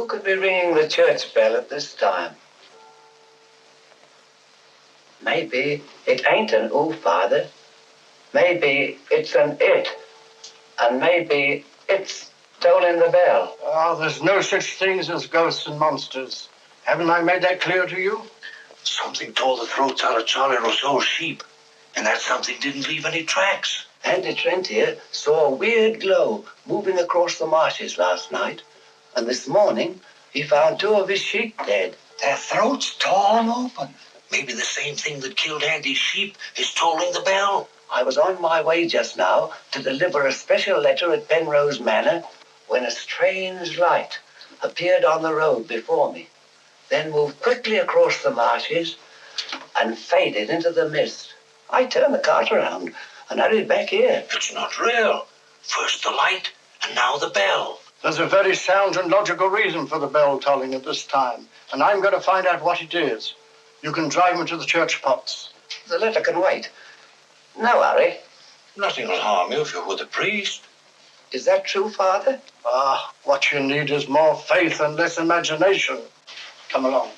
Who could be ringing the church bell at this time? Maybe it ain't an ooh, Father. Maybe it's an it. And maybe it's tolling the bell. Oh, there's no such things as ghosts and monsters. Haven't I made that clear to you? Something tore the throats out of Charlie Rousseau's sheep, and that something didn't leave any tracks. Andy Trent here saw a weird glow moving across the marshes last night, and this morning he found 2 of his sheep dead. Their throats torn open. Maybe the same thing that killed Andy's sheep is tolling the bell. I was on my way just now to deliver a special letter at Penrose Manor when a strange light appeared on the road before me, then moved quickly across the marshes and faded into the mist. I turned the cart around and hurried back here. It's not real. First the light, and now the bell. There's a very sound and logical reason for the bell tolling at this time, and I'm going to find out what it is. You can drive me to the church pots. The letter can wait. No hurry. Nothing will harm you if you're with the priest. Is that true, Father? What you need is more faith and less imagination. Come along.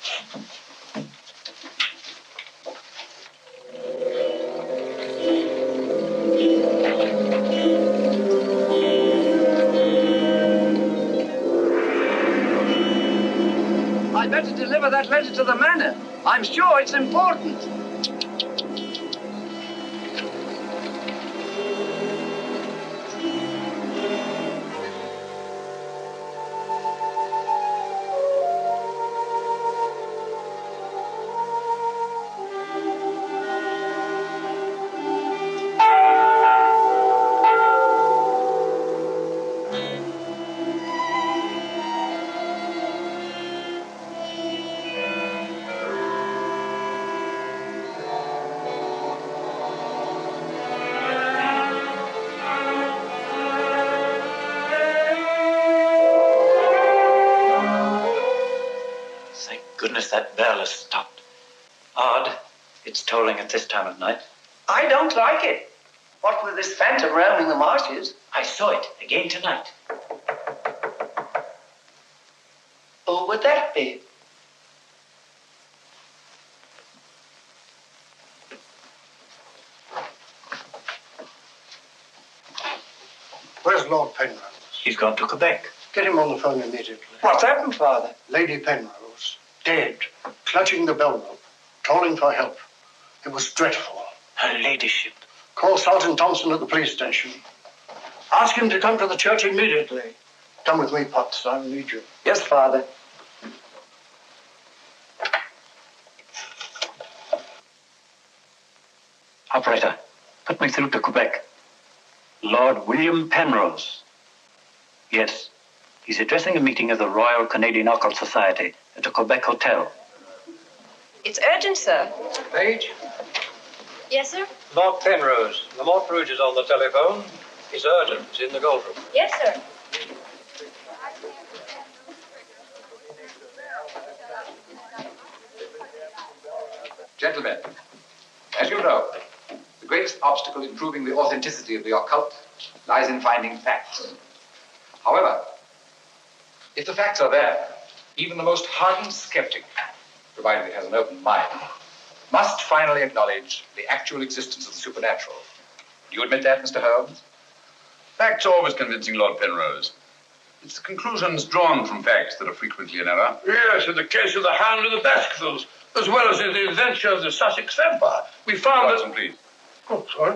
I'd better deliver that letter to the manor. I'm sure it's important. Goodness, that bell has stopped. Odd. It's tolling at this time of night. I don't like it. What with this phantom roaming the marshes? I saw it again tonight. Who would that be? Where's Lord Penrose? He's gone to Quebec. Get him on the phone immediately. What's happened, Father? Lady Penrose, dead, clutching the bell rope, calling for help. It was dreadful. Her ladyship. Call Sergeant Thompson at the police station. Ask him to come to the church immediately. Come with me, Potts. I need you. Yes, Father. Operator, put me through to Quebec. Lord William Penrose. Yes, he's addressing a meeting of the Royal Canadian Occult Society at a Quebec hotel. It's urgent, sir. Page? Yes, sir? Mark Penrose. Lamont Rouge is on the telephone. It's urgent. It's in the golf room. Yes, sir. Gentlemen, as you know, the greatest obstacle in proving the authenticity of the occult lies in finding facts. However, if the facts are there, even the most hardened skeptic, provided he has an open mind, must finally acknowledge the actual existence of the supernatural. Do you admit that, Mr. Holmes? Facts are always convincing, Lord Penrose. It's the conclusions drawn from facts that are frequently in error. Yes, in the case of the Hound of the Baskervilles, as well as in the adventure of the Sussex Vampire, we found Watson, please. Oh, sorry.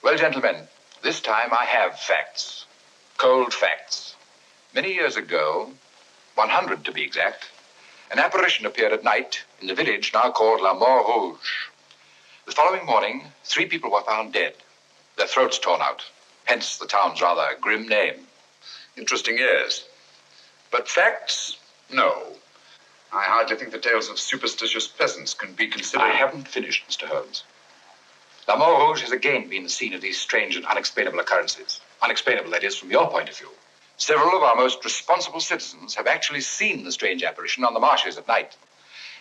Well, gentlemen, this time I have facts. Cold facts. Many years ago, 100 to be exact, an apparition appeared at night in the village now called La Mort Rouge. The following morning, 3 people were found dead, their throats torn out, hence the town's rather grim name. Interesting, yes. But facts? No. I hardly think the tales of superstitious peasants can be considered... I haven't finished, Mr. Holmes. La Mort Rouge has again been the scene of these strange and unexplainable occurrences. Unexplainable, that is, from your point of view. Several of our most responsible citizens have actually seen the strange apparition on the marshes at night.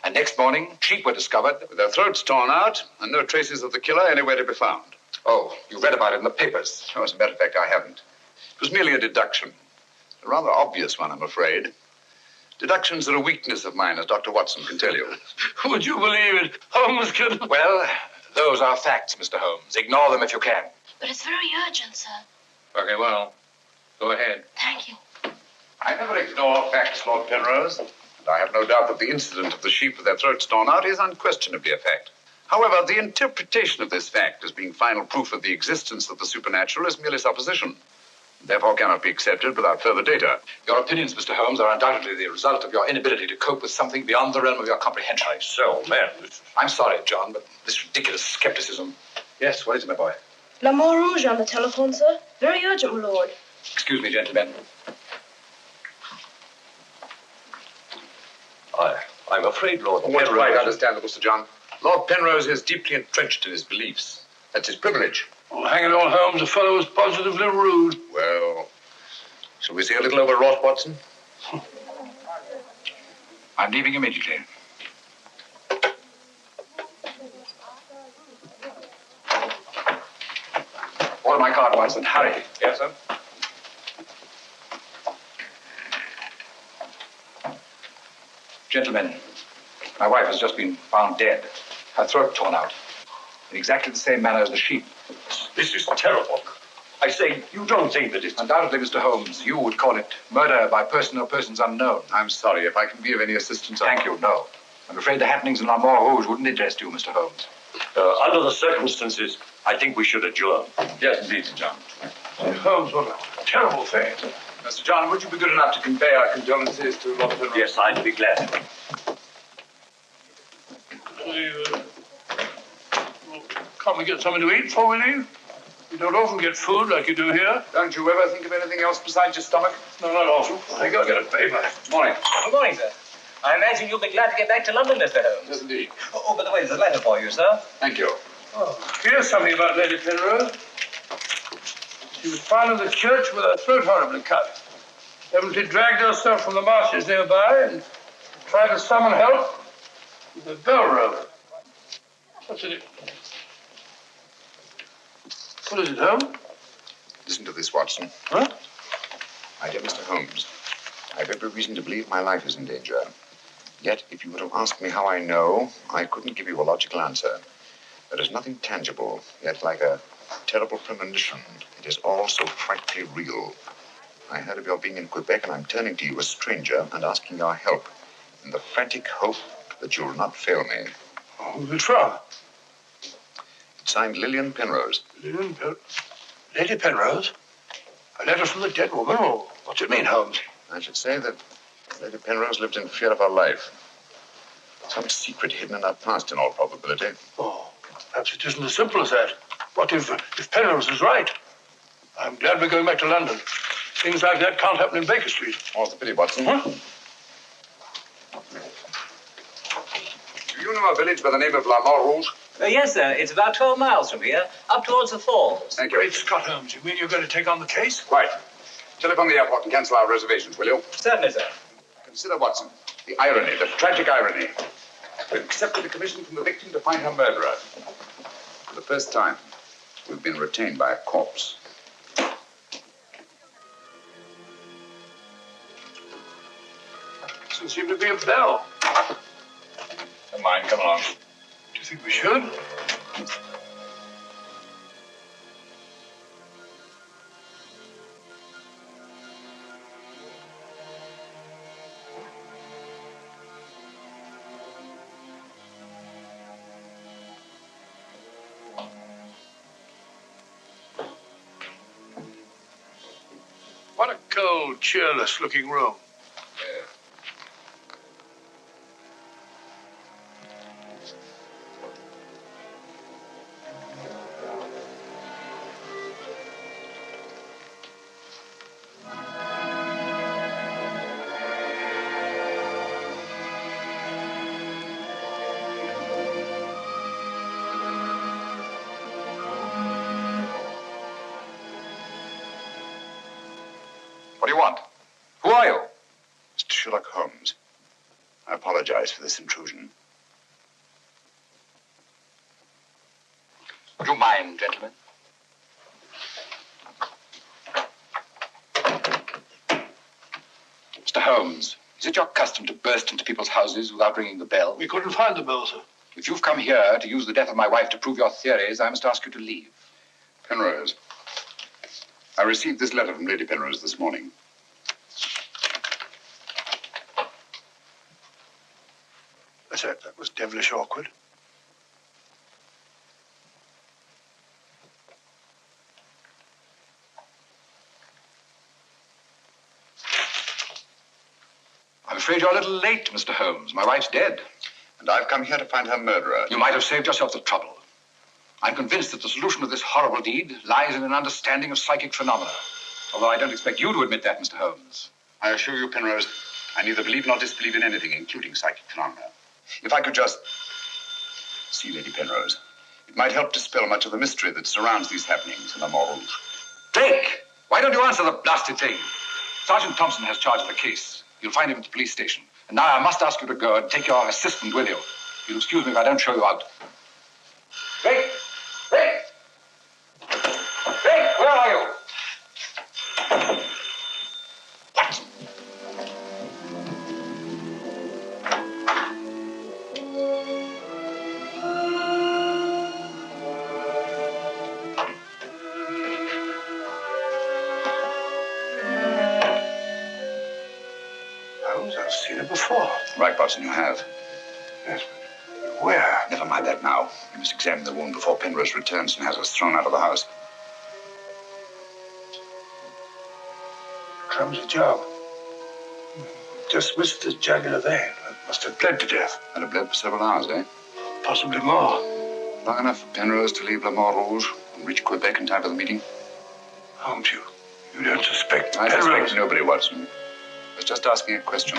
And next morning, sheep were discovered with their throats torn out and no traces of the killer anywhere to be found. Oh, you read about it in the papers. No, as a matter of fact, I haven't. It was merely a deduction. A rather obvious one, I'm afraid. Deductions are a weakness of mine, as Dr. Watson can tell you. Would you believe it? Holmes can... Well, those are facts, Mr. Holmes. Ignore them if you can. But it's very urgent, sir. Okay, well, go ahead. Thank you. I never ignore facts, Lord Penrose. And I have no doubt that the incident of the sheep with their throats torn out is unquestionably a fact. However, the interpretation of this fact as being final proof of the existence of the supernatural is merely supposition. Therefore cannot be accepted without further data. Your opinions, Mr. Holmes, are undoubtedly the result of your inability to cope with something beyond the realm of your comprehension. So, man, I'm sorry, John, but this ridiculous skepticism... Yes, what is it, my boy? La Mort Rouge on the telephone, sir. Very urgent, my lord. Excuse me, gentlemen. I'm afraid, Lord What's Penrose... quite understandable, Sir John. Lord Penrose is deeply entrenched in his beliefs. That's his privilege. Oh, hang it all, Holmes, the fellow was positively rude. Well, shall we see a little overwrought, Watson? I'm leaving immediately. Order my card, Watson. Hurry. Yes, sir? Gentlemen, my wife has just been found dead. Her throat torn out. In exactly the same manner as the sheep. This is terrible. I say, you don't think that it's... Undoubtedly, Mr. Holmes, you would call it murder by person or persons unknown. I'm sorry. If I can be of any assistance... Thank you, no. I'm afraid the happenings in La Mort Rouge wouldn't interest you, Mr. Holmes. Under the circumstances, I think we should adjourn. Yes, indeed, Sir John. Holmes, what a terrible thing. Mr. John, would you be good enough to convey our condolences to Lord Penrose? Yes, I'd be glad. Can't we get something to eat before we leave? You don't often get food like you do here. Don't you ever think of anything else besides your stomach? No, not often. I gotta get a paper. Morning. Good morning, sir. I imagine you'll be glad to get back to London, Mr. Holmes. Yes, indeed. Oh, by the way, there's a letter for you, sir. Thank you. Oh, here's something about Lady Penrose. She was found in the church with her throat horribly cut. Evidently dragged herself from the marshes nearby and tried to summon help with a bell rope. What's it? What is it, Holmes? Listen to this, Watson. Huh? My dear Mr. Holmes, I've every reason to believe my life is in danger. Yet, if you were to ask me how I know, I couldn't give you a logical answer. There is nothing tangible, yet like a terrible premonition, it is all so frightfully real. I heard of your being in Quebec, and I'm turning to you, a stranger, and asking your help in the frantic hope that you'll not fail me. Oh, who's it from? It's signed Lillian Penrose. Lady Penrose? A letter from the dead woman? Oh, what's it mean, Holmes? I should say that Lady Penrose lived in fear of her life. Some secret hidden in her past, in all probability. Oh, perhaps it isn't as simple as that. What if Penrose is right? I'm glad we're going back to London. Things like that can't happen in Baker Street. More's the pity, Watson. Huh? Do you know a village by the name of La Mort Rouge? Yes, sir. It's about 12 miles from here, up towards the falls. Thank you. Great Scott, Holmes. You mean you're going to take on the case? Quite. Telephone the airport and cancel our reservations, will you? Certainly, sir. Consider, Watson, the irony, the tragic irony. We've accepted a commission from the victim to find her murderer. For the first time, we've been retained by a corpse. Doesn't seem to be a bell. Never mind, come along. Do you think we should? What a cold, cheerless-looking room. What do you want? Who are you? Mr. Sherlock Holmes. I apologize for this intrusion. Would you mind, gentlemen? Holmes, is it your custom to burst into people's houses without ringing the bell? We couldn't find the bell, sir. If you've come here to use the death of my wife to prove your theories, I must ask you to leave. Penrose, I received this letter from Lady Penrose this morning. That's it. That was devilish awkward. I'm afraid you're a little late, Mr. Holmes. My wife's dead. And I've come here to find her murderer. You might have saved yourself the trouble. I'm convinced that the solution of this horrible deed lies in an understanding of psychic phenomena. Although I don't expect you to admit that, Mr. Holmes. I assure you, Penrose, I neither believe nor disbelieve in anything, including psychic phenomena. If I could just see Lady Penrose, it might help dispel much of the mystery that surrounds these happenings in the Montrouge. Drake! Why don't you answer the blasted thing? Sergeant Thompson has charge of the case. You'll find him at the police station. And now I must ask you to go and take your assistant with you. You'll excuse me if I don't show you out. Drake! Drake! Drake, where are you? What? Holmes, I've seen it before. Right, Watson, you have. Yes, but where? Never mind that now. You must examine the wound before Penrose returns and has us thrown out of the house. Clumsy job. Just missed the jugular vein. It must have bled to death. And it bled for several hours, eh? Possibly more. Long enough for Penrose to leave Le Montrouge and reach Quebec in time for the meeting? Holmes, you don't suspect I Penrose? suspect nobody, Watson. I was just asking a question.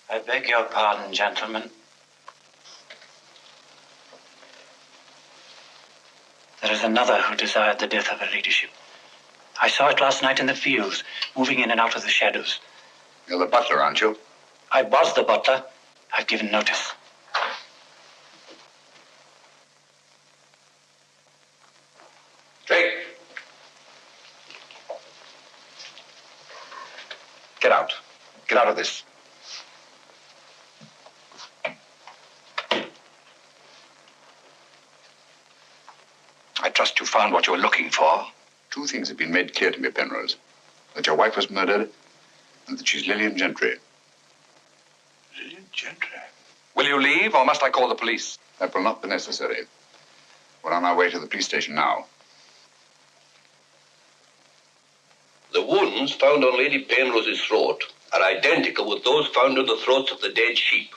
I beg your pardon, gentlemen. There is another who desired the death of her ladyship. I saw it last night in the fields, moving in and out of the shadows. You're the butler, aren't you? I was the butler. I've given notice. Drake! Get out. Get out of this. I trust you found what you were looking for. Two things have been made clear to me, Penrose. That your wife was murdered and that she's Lillian Gentry. Lillian Gentry? Will you leave, or must I call the police? That will not be necessary. We're on our way to the police station now. The wounds found on Lady Penrose's throat are identical with those found on the throats of the dead sheep.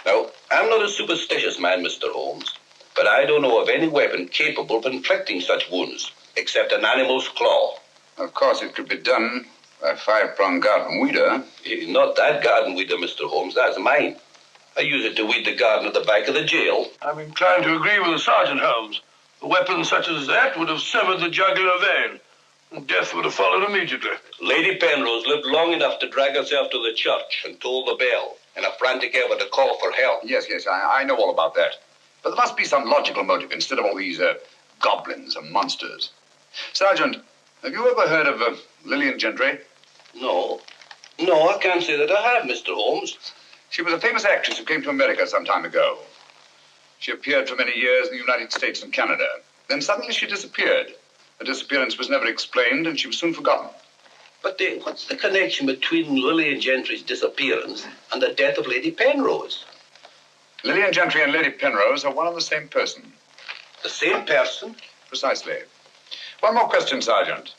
Now, I'm not a superstitious man, Mr. Holmes, but I don't know of any weapon capable of inflicting such wounds, except an animal's claw. Of course, it could be done by a five-pronged garden weeder. Not that garden weeder, Mr. Holmes, that's mine. I use it to weed the garden at the back of the jail. I'm inclined to agree with the Sergeant, Holmes. A weapon such as that would have severed the jugular vein, and death would have followed immediately. Lady Penrose lived long enough to drag herself to the church and toll the bell in a frantic effort to call for help. Yes, I know all about that. But there must be some logical motive instead of all these goblins and monsters. Sergeant, have you ever heard of Lillian Gentry? No, I can't say that I have, Mr. Holmes. She was a famous actress who came to America some time ago. She appeared for many years in the United States and Canada. Then suddenly she disappeared. Her disappearance was never explained, and she was soon forgotten. But what's the connection between Lillian Gentry's disappearance and the death of Lady Penrose? Lillian Gentry and Lady Penrose are one and the same person. The same person? Precisely. One more question, Sergeant.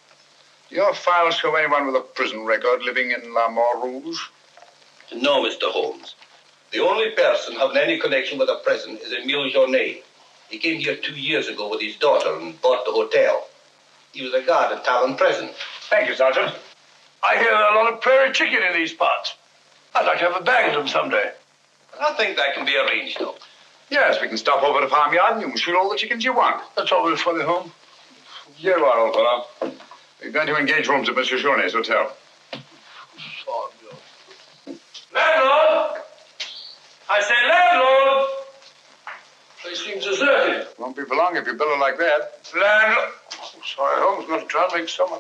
Do your files show anyone with a prison record living in La Montrouge? No, Mr. Holmes. The only person having any connection with the prison is Emile Journet. He came here 2 years ago with his daughter and bought the hotel. He was a guard at Talon Prison. Thank you, Sergeant. I hear there are a lot of prairie chicken in these parts. I'd like to have a bag of them someday. I think that can be arranged, though. Yes, we can stop over to the farmyard and you can shoot all the chickens you want. That's all very funny, Holmes. Here you are, old fellow. We're going to engage rooms at Monsieur Journet's hotel. Landlord! I say landlord! Place seems deserted. Won't be for long if you bill her like that. Landlord! Oh, sorry, Holmes. Got to try and make summer.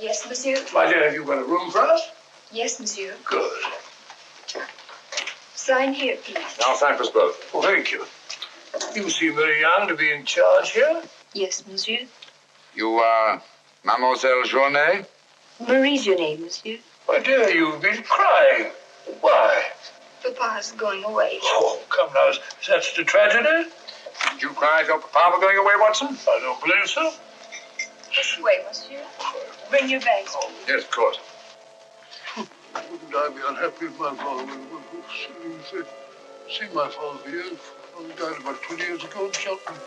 Yes, monsieur. My dear, have you got a room for us? Yes, monsieur. Good. Sign here, please. I'll sign for us both. Well, thank you. You seem very young to be in charge here. Yes, monsieur. You are Mademoiselle Journay? Marie's your name, monsieur. My dear, you've been crying. Why? Papa's going away. Oh, come now. Is that such a tragedy? Did you cry if your papa were going away, Watson? I don't believe so. This way, monsieur. Bring your bags. Yes, of course. Wouldn't I be unhappy if my father would see my father here? Father died about 20 years ago in Cheltenham.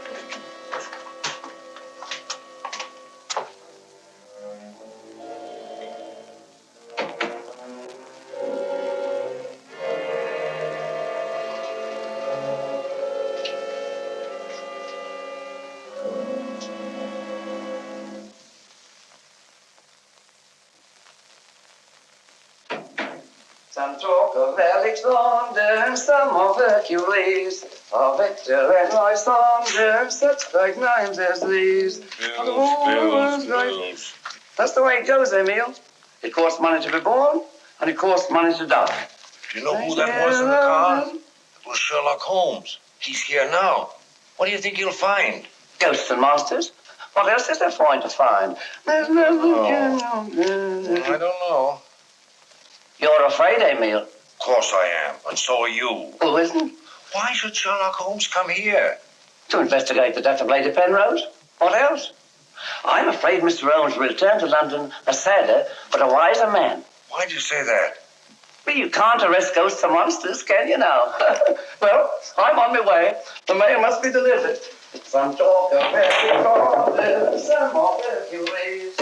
Some talk of Alexander, some of Hercules, of Hector and Lysander, such like names as these. Bills. That's the way it goes, Emil. It costs money to be born, and it costs money to die. Do you know who that was in the car? It was Sherlock Holmes. He's here now. What do you think he'll find? Ghosts and monsters. What else is there for him to find? There's nothing. I don't know. You're afraid, Emil. Of course I am, and so are you. Who isn't? Why should Sherlock Holmes come here? To investigate the death of Lady Penrose. What else? I'm afraid Mr. Holmes will return to London a sadder but a wiser man. Why'd you say that? Well, you can't arrest ghosts and monsters, can you now? Well, I'm on my way. The mail must be delivered. Some talk of Hercules, some of Hercules.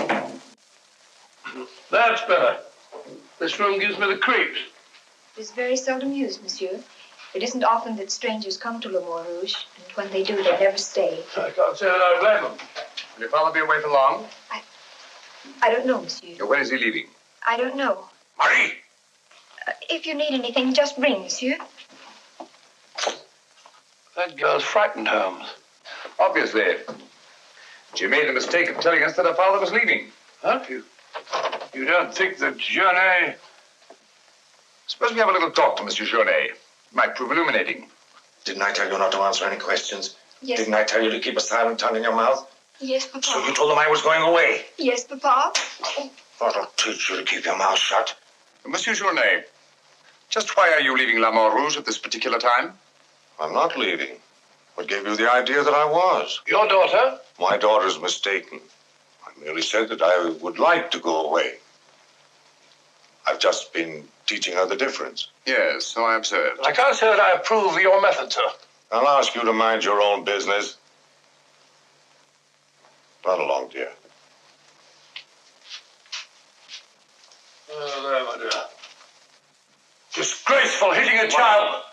That's better. This room gives me the creeps. It is very seldom used, monsieur. It isn't often that strangers come to Le Mans Rouge, and when they do, they never stay. I can't say that I blame them. Will your father be away for long? I don't know, monsieur. When is he leaving? I don't know. Marie! If you need anything, just ring, monsieur. That girl's frightened, Holmes. Obviously. She made the mistake of telling us that her father was leaving. Huh? You don't think that Journay... Suppose we have a little talk to Monsieur Journay. It might prove illuminating. Didn't I tell you not to answer any questions? Yes. Didn't I tell you to keep a silent tongue in your mouth? Yes, Papa. So you told them I was going away? Yes, Papa. That'll teach you to keep your mouth shut. Monsieur Journay, just why are you leaving La Mort Rouge at this particular time? I'm not leaving. What gave you the idea that I was? Your daughter? My daughter's mistaken. I merely said that I would like to go away. I've just been teaching her the difference. Yes, so I observed. I can't say that I approve of your method, sir. I'll ask you to mind your own business. Run along, dear. Oh, there, my dear. Disgraceful, hitting a child.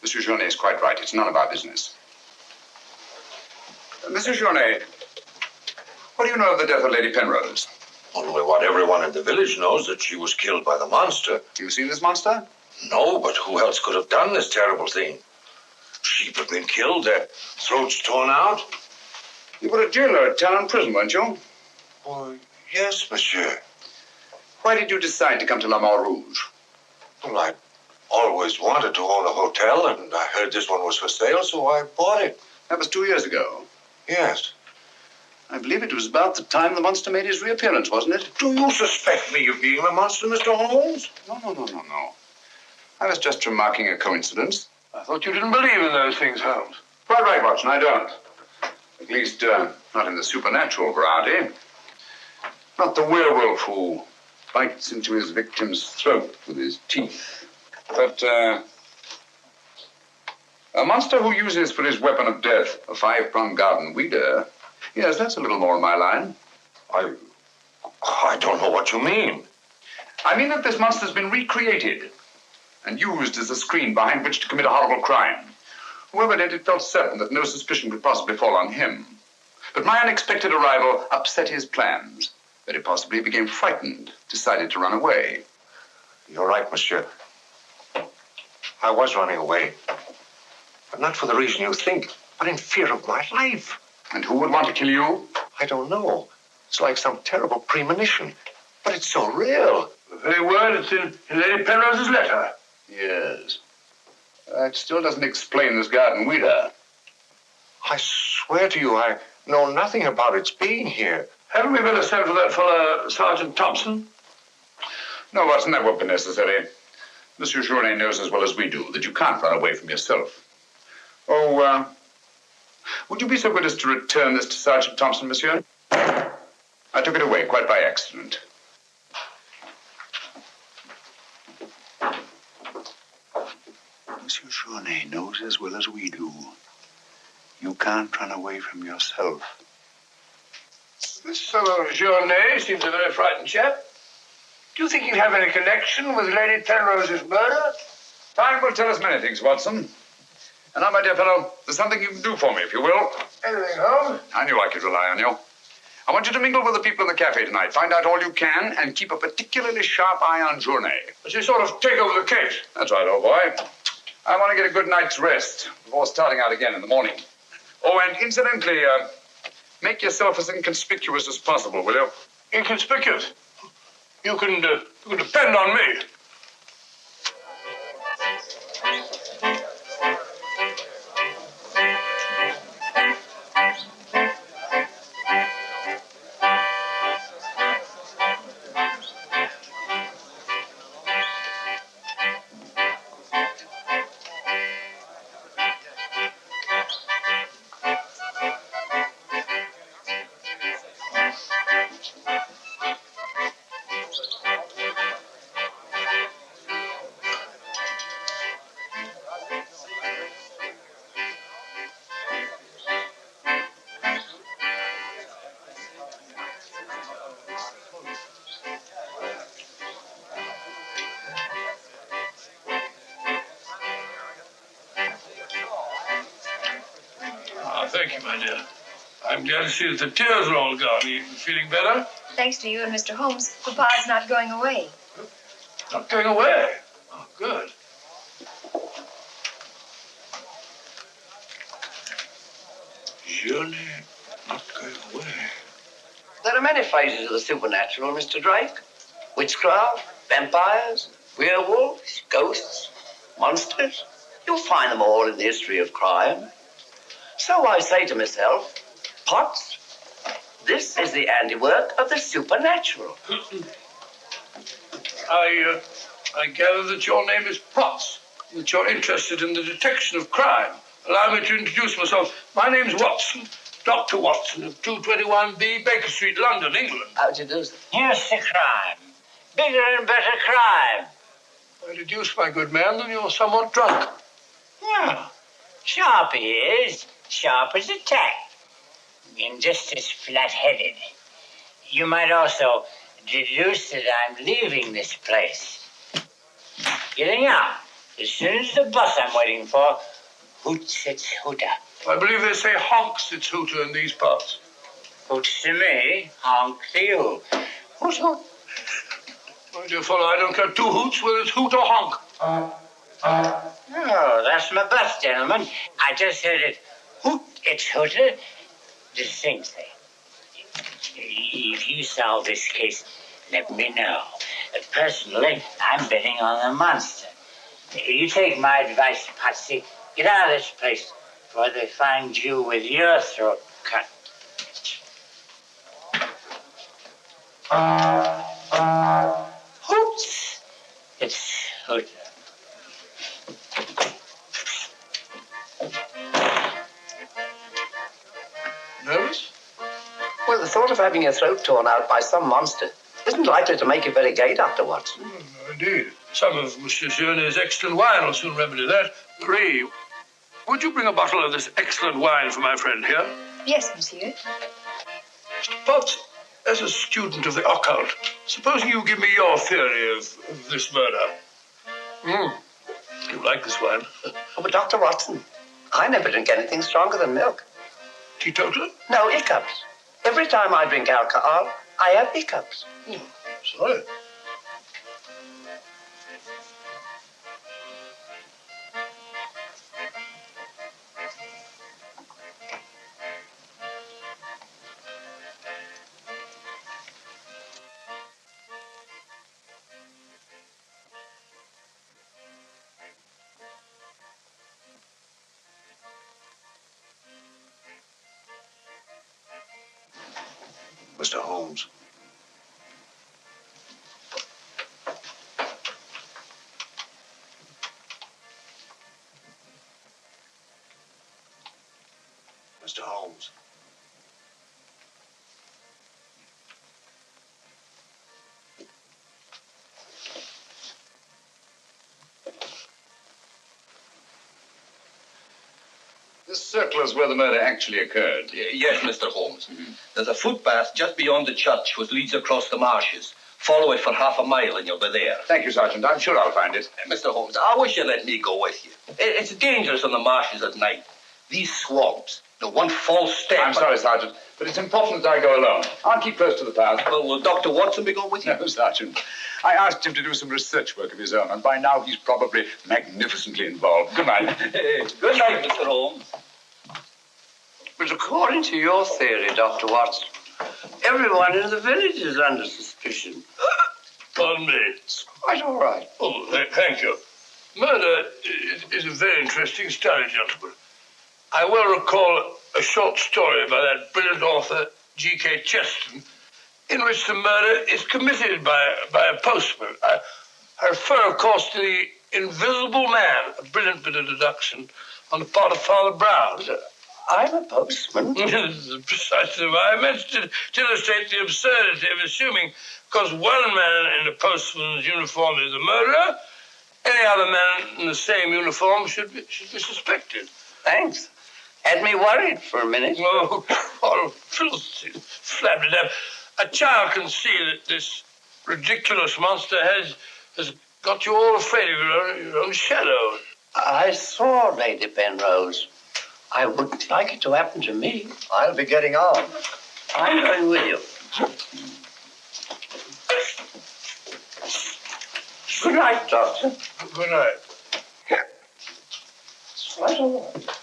Monsieur Journay is quite right. It's none of our business. Monsieur Journay, what do you know of the death of Lady Penrose? Only what everyone in the village knows, that she was killed by the monster. You seen this monster? No, but who else could have done this terrible thing? Sheep have been killed, their throats torn out. You were a jailer at town prison, weren't you? Oh, yes, monsieur. Why did you decide to come to La Mort Rouge? Well, I always wanted to own a hotel, and I heard this one was for sale, so I bought it. That was 2 years ago. Yes. I believe it was about the time the monster made his reappearance, wasn't it? Do you suspect me of being a monster, Mr. Holmes? No. I was just remarking a coincidence. I thought you didn't believe in those things, Holmes. Quite right, Watson, I don't. At least, not in the supernatural variety. Not the werewolf who bites into his victim's throat with his teeth. But, a monster who uses for his weapon of death a 5-pronged garden weeder. Yes, that's a little more in my line. I don't know what you mean. I mean that this monster's been recreated and used as a screen behind which to commit a horrible crime. Whoever did it felt certain that no suspicion could possibly fall on him. But my unexpected arrival upset his plans. Very possibly he became frightened, decided to run away. You're right, monsieur. I was running away. But not for the reason you think, but in fear of my life. And who would want to kill you? I don't know. It's like some terrible premonition. But it's so real. The very word it's in Lady Penrose's letter. Yes. That still doesn't explain this garden weeder. I swear to you, I know nothing about its being here. Haven't we better send for that fellow, Sergeant Thompson? No, Watson, that won't be necessary. Monsieur Journet knows as well as we do that you can't run away from yourself. Oh, would you be so good as to return this to Sergeant Thompson, monsieur? I took it away quite by accident. Monsieur Journet knows as well as we do. You can't run away from yourself. This fellow Journet seems a very frightened chap. Do you think he'd have any connection with Lady Penrose's murder? Time will tell us many things, Watson. And now, my dear fellow, there's something you can do for me, if you will. Anything, Holmes? I knew I could rely on you. I want you to mingle with the people in the cafe tonight. Find out all you can and keep a particularly sharp eye on Journet. But you sort of take over the case. That's right, old boy. I want to get a good night's rest before starting out again in the morning. Oh, and incidentally, make yourself as inconspicuous as possible, will you? Inconspicuous? You can depend on me. Thank you, my dear. I'm glad to see that the tears are all gone. Are you feeling better? Thanks to you and Mr. Holmes, Papa's not going away. Not going away? Oh, good. Journey not going away. There are many phases of the supernatural, Mr. Drake. Witchcraft, vampires, werewolves, ghosts, monsters. You'll find them all in the history of crime. So I say to myself, Potts, this is the handiwork of the supernatural. I gather that your name is Potts, that you're interested in the detection of crime. Allow me to introduce myself. My name's Watson, Dr. Watson of 221B Baker Street, London, England. How do you do, sir? Here's the crime. Bigger and better crime. I deduce, my good man, that you're somewhat drunk. No. Sharp he is. Sharp as a tack. And just as flat-headed. You might also deduce that I'm leaving this place. Getting out. As soon as the bus I'm waiting for hoots its hooter. I believe they say honks its hooter in these parts. Hoots to me, honk to you. Hoot, hoot. My dear fellow, I don't care two hoots whether it's hoot or honk. Oh, that's my bus, gentlemen. I just heard it hoot its hooter distinctly. If you solve this case, let me know. Personally, I'm betting on the monster. You take my advice, Patsy. Get out of this place before they find you with your throat cut. Hoots! It's hooter. Nervous? Well, the thought of having your throat torn out by some monster isn't likely to make you very gay, Dr. Watson. Indeed. Some of Monsieur Journet's excellent wine will soon remedy that. Marie, would you bring a bottle of this excellent wine for my friend here? Yes, monsieur. Mr. Potts, as a student of the occult, supposing you give me your theory of this murder. You like this wine? Oh, but Dr. Watson, I never drink anything stronger than milk. Teetotaler? No, hiccups. Every time I drink alcohol, I have hiccups. Sorry. Mr. Holmes. Mr. Holmes. This circle is where the murder actually occurred. Yes, Mr. Holmes. There's a footpath just beyond the church which leads across the marshes. Follow it for half a mile and you'll be there. Thank you, Sergeant. I'm sure I'll find it. Mr. Holmes, I wish you'd let me go with you. It's dangerous on the marshes at night. These swamps, the one false step... I'm sorry, Sergeant, but it's important that I go alone. I'll keep close to the path. Well, will Dr. Watson be going with you? No, Sergeant. I asked him to do some research work of his own, and by now he's probably magnificently involved. Good night. Good night, Mr. Holmes. But according to your theory, Dr. Watson, everyone in the village is under suspicion. Pardon me. It's quite all right. Oh, thank you. Murder is a very interesting study, gentlemen. I well recall a short story by that brilliant author, G.K. Chesterton, in which the murder is committed by a postman. I refer, of course, to The Invisible Man, a brilliant bit of deduction on the part of Father Brown. I'm a postman. Precisely why I mentioned it, to illustrate the absurdity of assuming because one man in a postman's uniform is a murderer, any other man in the same uniform should be suspected. Thanks. Had me worried for a minute. Oh, filthy, flabbed it up. A child can see that this ridiculous monster has got you all afraid of your own shadow. I saw Lady Penrose. I wouldn't like it to happen to me. I'll be getting on. I'm going with you. Good night, Doctor. Good night. It's quite all right.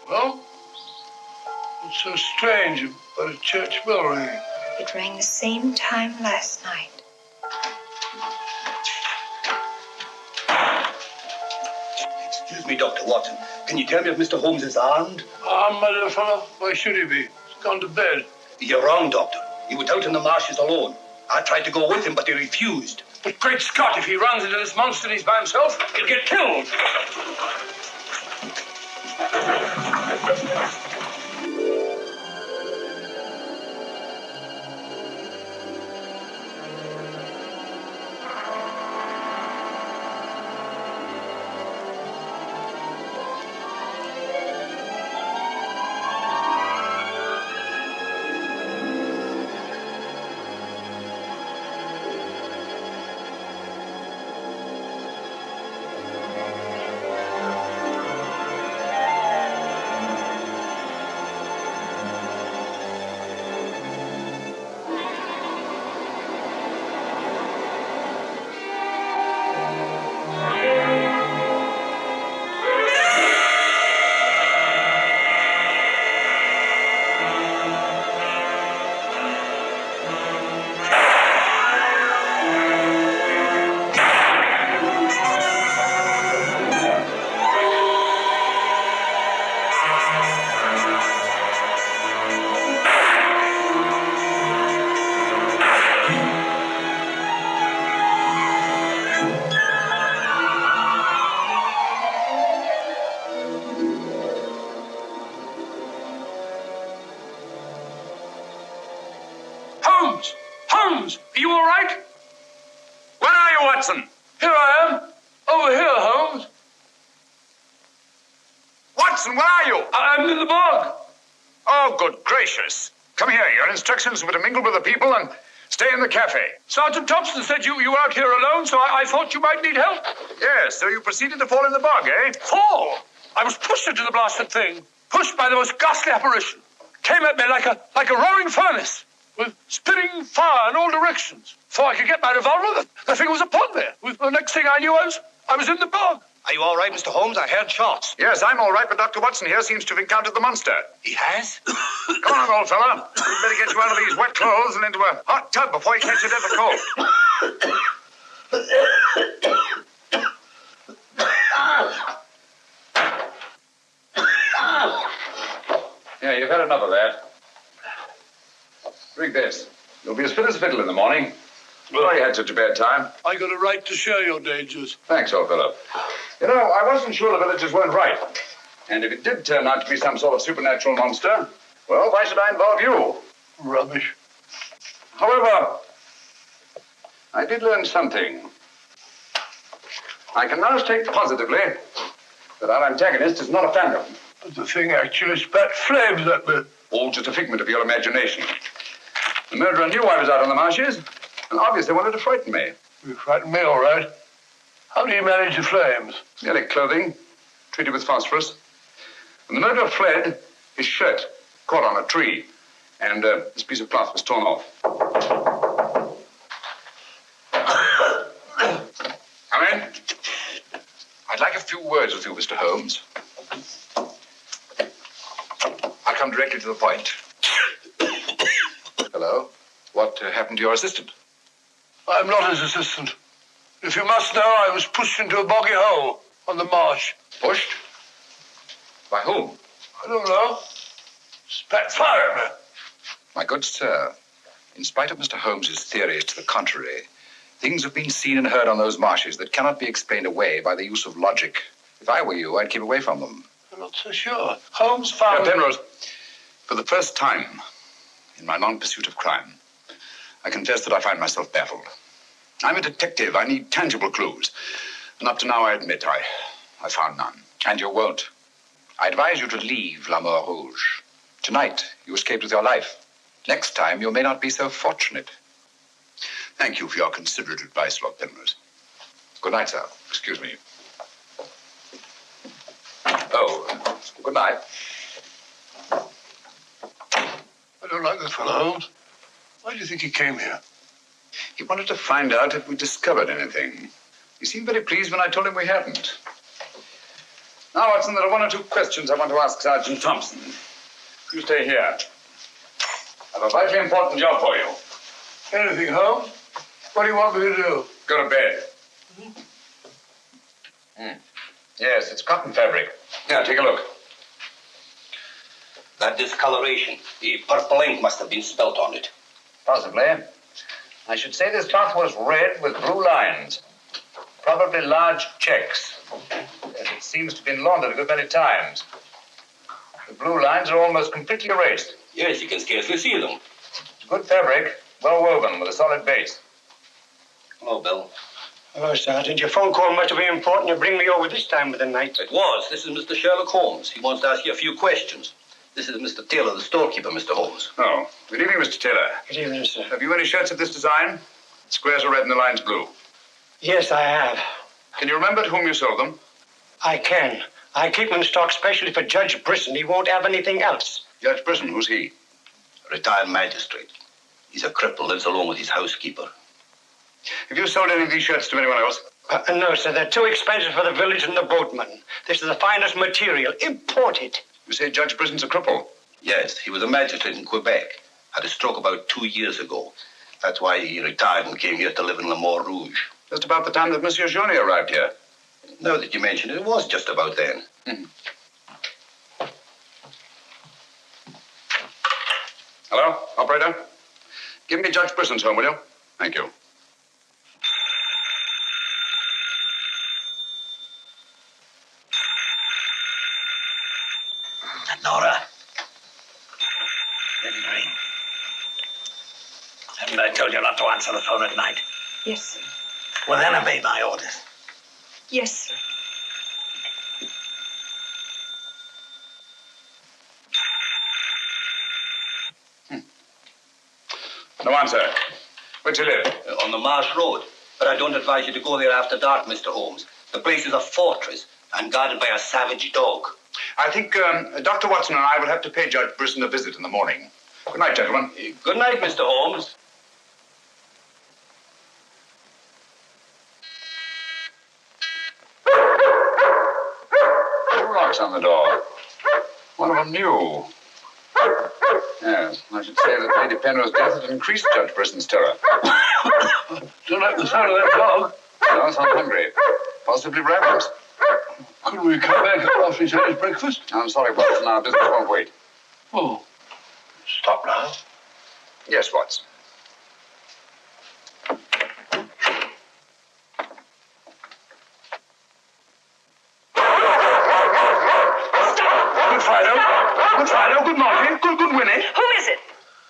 Well, what's so strange about a church bell ringing? It rang the same time last night. Excuse me, Dr. Watson. Can you tell me if Mr. Holmes is armed? Armed, my dear fellow? Why should he be? He's gone to bed. You're wrong, Doctor. He was out in the marshes alone. I tried to go with him, but he refused. But great Scott, if he runs into this monster and he's by himself, he'll get killed. Watson, where are you? I'm in the bog. Oh, good gracious. Come here. Your instructions were to mingle with the people and stay in the cafe. Sergeant Thompson said you were out here alone, so I thought you might need help. Yes, so you proceeded to fall in the bog, eh? Fall? I was pushed into the blasted thing. Pushed by the most ghastly apparition. Came at me like a roaring furnace, with spitting fire in all directions. Before I could get my revolver, the thing was upon me. The next thing I knew, I was in the bog. Are you all right, Mr. Holmes? I heard shots. Yes, I'm all right, but Dr. Watson here seems to have encountered the monster. He has? Come on, old fella. We'd better get you out of these wet clothes and into a hot tub before you catch a deadly cold. Yeah, you've had enough of that. Drink this. You'll be as fit as a fiddle in the morning. Well, you had such a bad time. I got a right to share your dangers. Thanks, old fellow. You know, I wasn't sure the villagers weren't right. And if it did turn out to be some sort of supernatural monster, well, why should I involve you? Rubbish. However, I did learn something. I can now state positively that our antagonist is not a phantom. But the thing actually spat flames at me. All just a figment of your imagination. The murderer knew I was out on the marshes, and obviously wanted to frighten me. You frightened me, all right. How do you manage the flames? Merely clothing, treated with phosphorus. When the murderer fled, his shirt caught on a tree, and this piece of cloth was torn off. Come in. I'd like a few words with you, Mr. Holmes. I'll come directly to the point. Hello? What happened to your assistant? I'm not his assistant. If you must know, I was pushed into a boggy hole on the marsh. Pushed? By whom? I don't know. Spat fire at me. My good sir, in spite of Mr. Holmes's theories to the contrary, things have been seen and heard on those marshes that cannot be explained away by the use of logic. If I were you, I'd keep away from them. I'm not so sure. Holmes found... Penrose, for the first time in my long pursuit of crime, I confess that I find myself baffled. I'm a detective. I need tangible clues. And up to now, I admit I found none. And you won't. I advise you to leave La Mort Rouge. Tonight, you escaped with your life. Next time, you may not be so fortunate. Thank you for your considerate advice, Lord Penrose. Good night, sir. Excuse me. Oh, good night. I don't like this fellow, Holmes. Why do you think he came here? He wanted to find out if we discovered anything. He seemed very pleased when I told him we hadn't. Now, Watson, there are one or two questions I want to ask Sergeant Thompson. You stay here. I have a vitally important job for you. Anything, Holmes? What do you want me to do? Go to bed. Yes, it's cotton fabric. Here, take a look. That discoloration, the purple ink must have been spelt on it. Possibly. I should say this cloth was red with blue lines. Probably large checks. Yes, it seems to have been laundered a good many times. The blue lines are almost completely erased. Yes, you can scarcely see them. Good fabric, well woven, with a solid base. Hello, Bill. Hello, Sergeant. Your phone call must have been important. You bring me over this time of the night. It was. This is Mr. Sherlock Holmes. He wants to ask you a few questions. This is Mr. Taylor, the storekeeper, Mr. Holmes. Oh, good evening, Mr. Taylor. Good evening, sir. Have you any shirts of this design? The squares are red and the lines blue. Yes, I have. Can you remember to whom you sold them? I can. I keep them in stock specially for Judge Brisson. He won't have anything else. Judge Brisson, who's he? A retired magistrate. He's a cripple, lives alone with his housekeeper. Have you sold any of these shirts to anyone else? No, sir. They're too expensive for the village and the boatmen. This is the finest material, imported. You say Judge Brisson's a cripple? Yes, he was a magistrate in Quebec. Had a stroke about 2 years ago. That's why he retired and came here to live in La Mort Rouge. Just about the time that Monsieur Journey arrived here. Now that you mention it, it was just about then. Hello, operator? Give me Judge Brisson's home, will you? Thank you. Nora. Let it ring. Haven't I told you not to answer the phone at night? Yes, sir. Well, then obey my orders. Yes, sir. No answer. Where do you live? On the Marsh Road. But I don't advise you to go there after dark, Mr. Holmes. The place is a fortress and guarded by a savage dog. I think Dr. Watson and I will have to pay Judge Brisson a visit in the morning. Good night, gentlemen. Good night, Mr. Holmes. Two locks on the door. One of them new. Yes, I should say that Lady Penrose's death had increased Judge Brisson's terror. Don't like the sound of that dog. No, sounds hungry. Possibly ravenous. Could we come back after he's had his breakfast? I'm sorry, Watson. Our business won't wait. Oh, stop now. Yes, Watson. Good Friday. Good morning. Good Winnie. Who is it?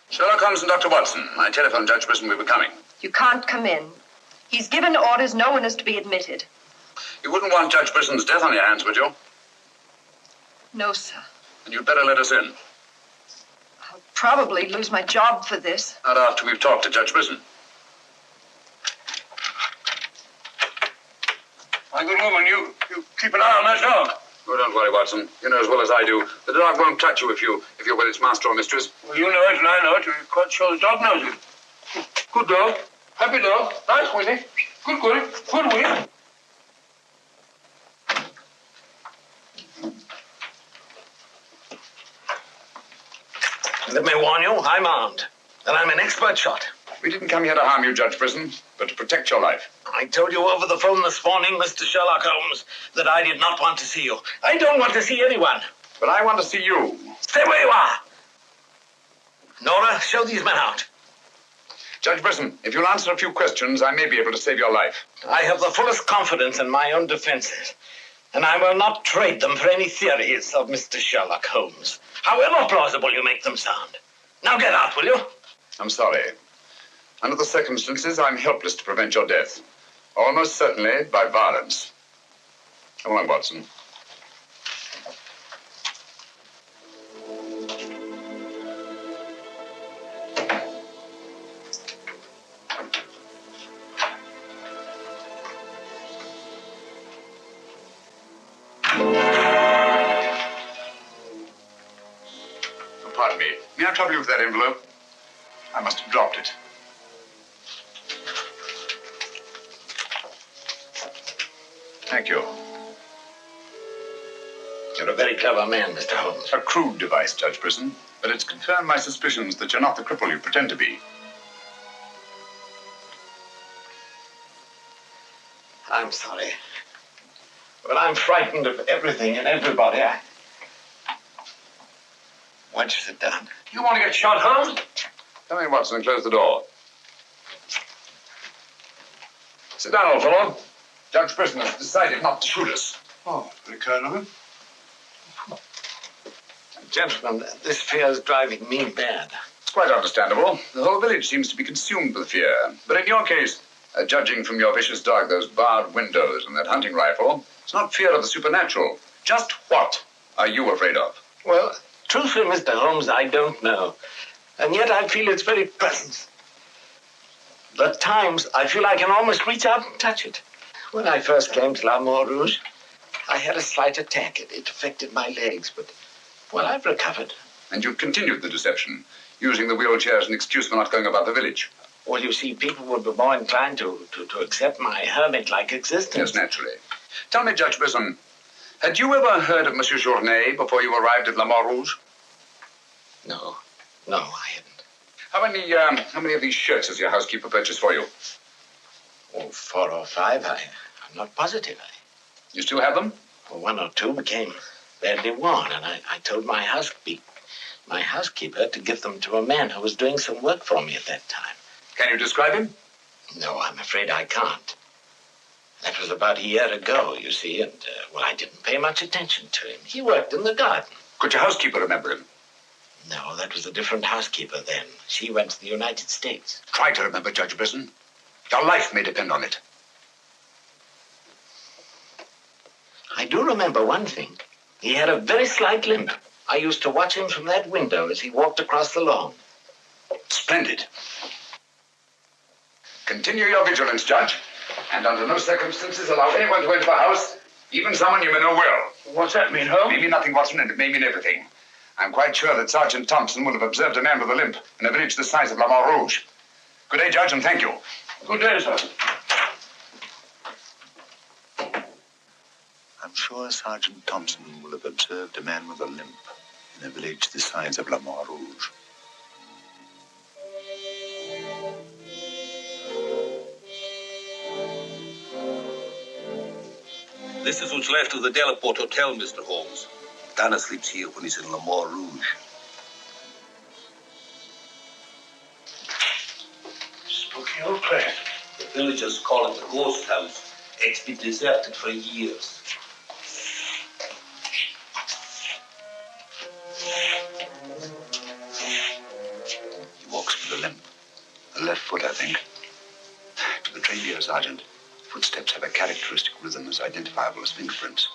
Sherlock Holmes and Dr. Watson. I telephoned Judge Brisson we were coming. You can't come in. He's given orders no one is to be admitted. You wouldn't want Judge Brisson's death on your hands, would you? No, sir. And you'd better let us in. I'll probably lose my job for this. Not after we've talked to Judge Brisson. My good woman, you keep an eye on that dog. Oh, don't worry, Watson. You know as well as I do. The dog won't touch you if you're with its master or mistress. Well, you know it and I know it. We're quite sure the dog knows it. Good dog. Happy dog. Nice, Winnie. Good Winnie. Let me warn you, I'm armed. And I'm an expert shot. We didn't come here to harm you, Judge Brisson, but to protect your life. I told you over the phone this morning, Mr. Sherlock Holmes, that I did not want to see you. I don't want to see anyone. But I want to see you. Stay where you are. Nora, show these men out. Judge Brisson, if you'll answer a few questions, I may be able to save your life. I have the fullest confidence in my own defenses, and I will not trade them for any theories of Mr. Sherlock Holmes, however plausible you make them sound. Now get out, will you? I'm sorry. Under the circumstances, I'm helpless to prevent your death. Almost certainly by violence. Come along, Watson. Pardon me. May I trouble you with that envelope? I must have dropped it. Thank you. You're a very clever man, Mr. Holmes. A crude device, Judge Brisson, but it's confirmed my suspicions that you're not the cripple you pretend to be. I'm sorry. But I'm frightened of everything and everybody. Why don't you sit down? You want to get shot, Holmes? Come in, Watson, and close the door. Sit down, old fellow. Judge Brisson has decided not to shoot us. Oh, very kind of him. Gentlemen, this fear is driving me mad. It's quite understandable. The whole village seems to be consumed with fear. But in your case, judging from your vicious dog, those barred windows, and that hunting rifle, it's not fear of the supernatural. Just what are you afraid of? Well, truthfully, Mr. Holmes, I don't know. And yet I feel its very presence. At times, I feel I can almost reach out and touch it. When I first came to La Rouge, I had a slight attack. It affected my legs, but, well, I've recovered. And you've continued the deception, using the wheelchair as an excuse for not going about the village. Well, you see, people would be more inclined to accept my hermit-like existence. Yes, naturally. Tell me, Judge Brisson, had you ever heard of Monsieur Journet before you arrived at La Rouge? No, I hadn't. How many of these shirts has your housekeeper purchased for you? Oh, 4 or 5. I'm not positive. You still have them? Well, 1 or 2 became badly worn, and I told my housekeeper to give them to a man who was doing some work for me at that time. Can you describe him? No, I'm afraid I can't. That was about a year ago, you see, and, well, I didn't pay much attention to him. He worked in the garden. Could your housekeeper remember him? No, that was a different housekeeper then. She went to the United States. Try to remember, Judge Brisson. Your life may depend on it. I do remember one thing. He had a very slight limp. I used to watch him from that window as he walked across the lawn. Splendid. Continue your vigilance, Judge. And under no circumstances allow anyone to enter the house, even someone you may know well. What's that mean, Holmes? It may mean nothing, Watson, and it may mean everything. I'm quite sure that Sergeant Thompson will have observed a man with a limp in a village the size of La Mare Rouge. Good day, Judge, and thank you. Good day, sir. I'm sure Sergeant Thompson will have observed a man with a limp in a village the size of La Mare Rouge. This is what's left of the Delaport Hotel, Mr. Holmes. Dana sleeps here when he's in La Mare Rouge. Spooky old place. The villagers call it the ghost house. It's been deserted for years. He walks with a limp. A left foot, I think. To the trained ear, Sergeant, footsteps have a characteristic rhythm as identifiable as fingerprints.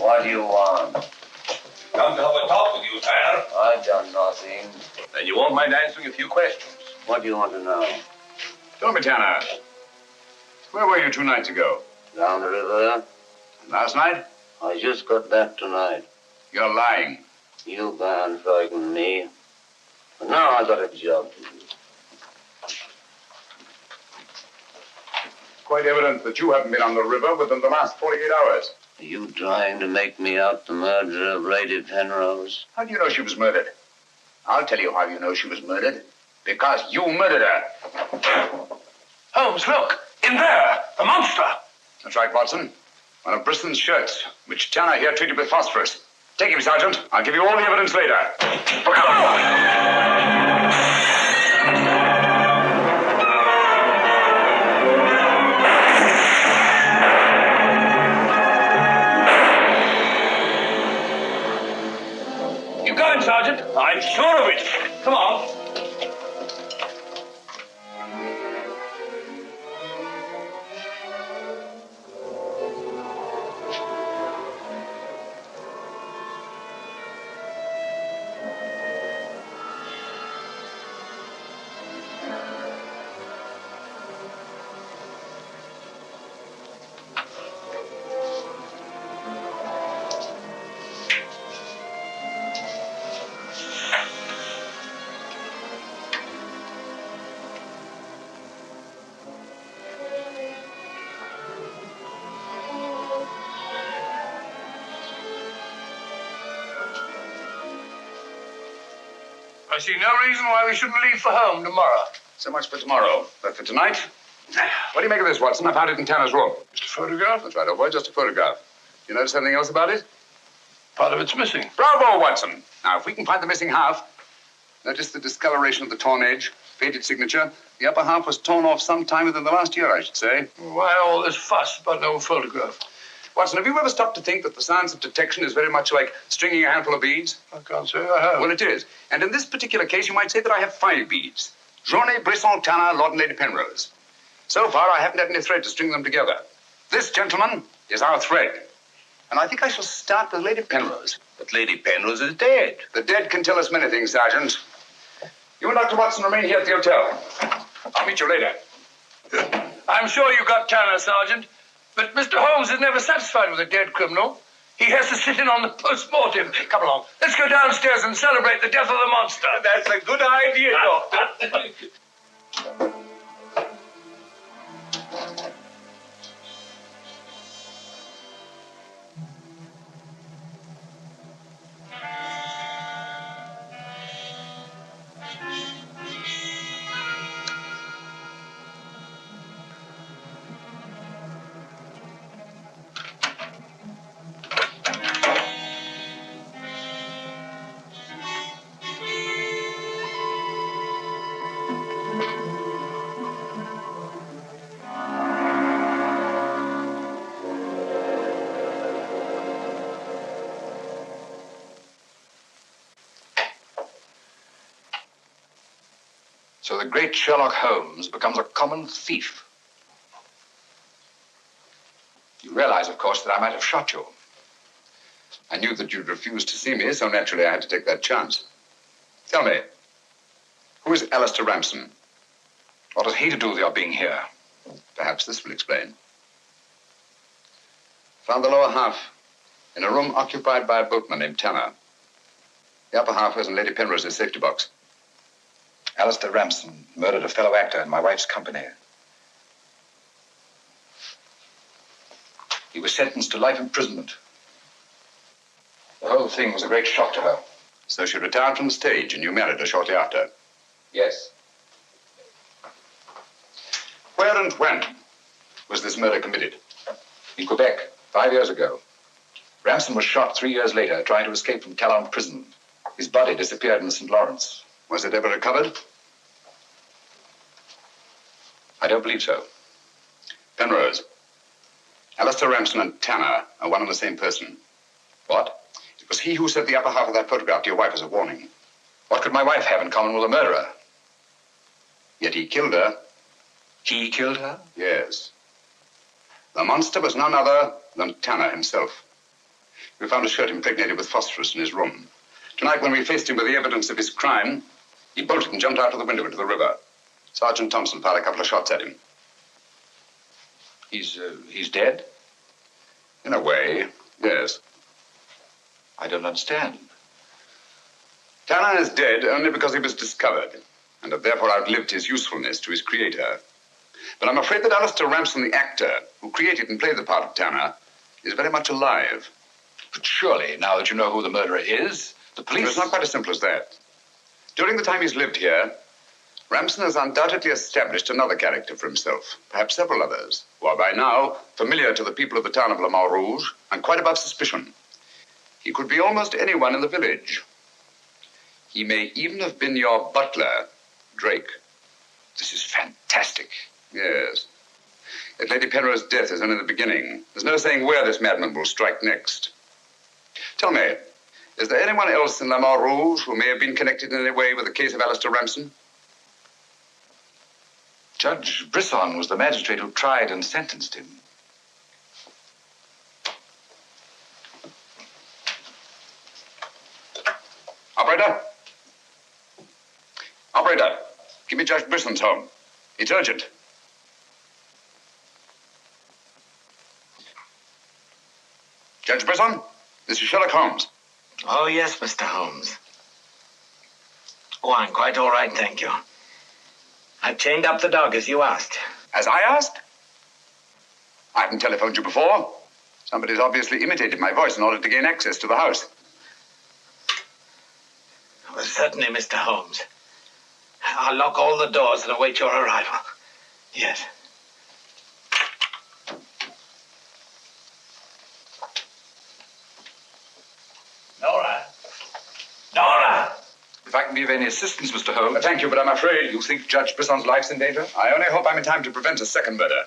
What do you want? Come to have a talk with you, sir. I've done nothing. Then you won't mind answering a few questions. What do you want to know? Tell me, Tanner, where were you 2 nights ago? Down the river. Last night? I just got back tonight. You're lying. You can't frighten me. But now I got a job to do. Quite evident that you haven't been on the river within the last 48 hours. Are you trying to make me out the murderer of Lady Penrose? How do you know she was murdered? I'll tell you how you know she was murdered. Because you murdered her. Holmes, look! In there! The monster! That's right, Watson. One of Bristol's shirts, which Tanner here treated with phosphorus. Take him, Sergeant. I'll give you all the evidence later. Look out! You going, Sergeant? I'm sure of it. Come on. I see no reason why we shouldn't leave for home tomorrow. So much for tomorrow. But for tonight, what do you make of this, Watson? I found it in Tanner's room. Just a photograph? That's right, old boy, just a photograph. You notice anything else about it? Part of it's missing. Bravo, Watson. Now, if we can find the missing half, notice the discoloration of the torn edge, faded signature. The upper half was torn off sometime within the last year, I should say. Why all this fuss about an old photograph? Watson, have you ever stopped to think that the science of detection is very much like stringing a handful of beads? I can't say I have. Well, it is. And in this particular case, you might say that I have 5 beads. Journée, Brisson, Tanner, Lord and Lady Penrose. So far, I haven't had any thread to string them together. This, gentlemen, is our thread. And I think I shall start with Lady Penrose. But Lady Penrose is dead. The dead can tell us many things, Sergeant. You and Dr. Watson remain here at the hotel. I'll meet you later. I'm sure you got Tanner, Sergeant. But Mr. Holmes is never satisfied with a dead criminal. He has to sit in on the post-mortem. Come along. Let's go downstairs and celebrate the death of the monster. That's a good idea, Doctor. So the great Sherlock Holmes becomes a common thief. You realize, of course, that I might have shot you. I knew that you'd refuse to see me, so naturally I had to take that chance. Tell me, who is Alistair Ramson? What has he to do with your being here? Perhaps this will explain. Found the lower half in a room occupied by a boatman named Tanner. The upper half was in Lady Penrose's safety box. Alistair Ramson murdered a fellow actor in my wife's company. He was sentenced to life imprisonment. The whole thing was a great shock to her. So she retired from the stage and you married her shortly after? Yes. Where and when was this murder committed? In Quebec, 5 years ago. Ramson was shot 3 years later trying to escape from Talon prison. His body disappeared in the St. Lawrence. Was it ever recovered? I don't believe so. Penrose, Alistair Ramson and Tanner are one and the same person. What? It was he who sent the upper half of that photograph to your wife as a warning. What could my wife have in common with a murderer? Yet he killed her. He killed her? Yes. The monster was none other than Tanner himself. We found a shirt impregnated with phosphorus in his room. Tonight, when we faced him with the evidence of his crime, he bolted and jumped out of the window into the river. Sergeant Thompson fired a couple of shots at him. He's dead? In a way, yes. I don't understand. Tanner is dead only because he was discovered, and had therefore outlived his usefulness to his creator. But I'm afraid that Alistair Ramson, the actor, who created and played the part of Tanner, is very much alive. But surely, now that you know who the murderer is, the police... It's not quite as simple as that. During the time he's lived here, Ramson has undoubtedly established another character for himself, perhaps several others, who are by now familiar to the people of the town of Le Mans Rouge and quite above suspicion. He could be almost anyone in the village. He may even have been your butler, Drake. This is fantastic. Yes. Yet Lady Penrose's death is only the beginning. There's no saying where this madman will strike next. Tell me, is there anyone else in Le Mans Rouge who may have been connected in any way with the case of Alistair Ramson? Judge Brisson was the magistrate who tried and sentenced him. Operator? Operator, give me Judge Brisson's home. It's urgent. Judge Brisson, this is Sherlock Holmes. Oh, yes, Mr. Holmes. Oh, I'm quite all right, thank you. I've chained up the dog, as you asked. As I asked? I haven't telephoned you before. Somebody's obviously imitated my voice in order to gain access to the house. Well, certainly, Mr. Holmes. I'll lock all the doors and await your arrival. Yes. Nora! Nora! If I can be of any assistance, Mr. Holmes... Thank you, but I'm afraid... You think Judge Brisson's life's in danger? I only hope I'm in time to prevent a second murder.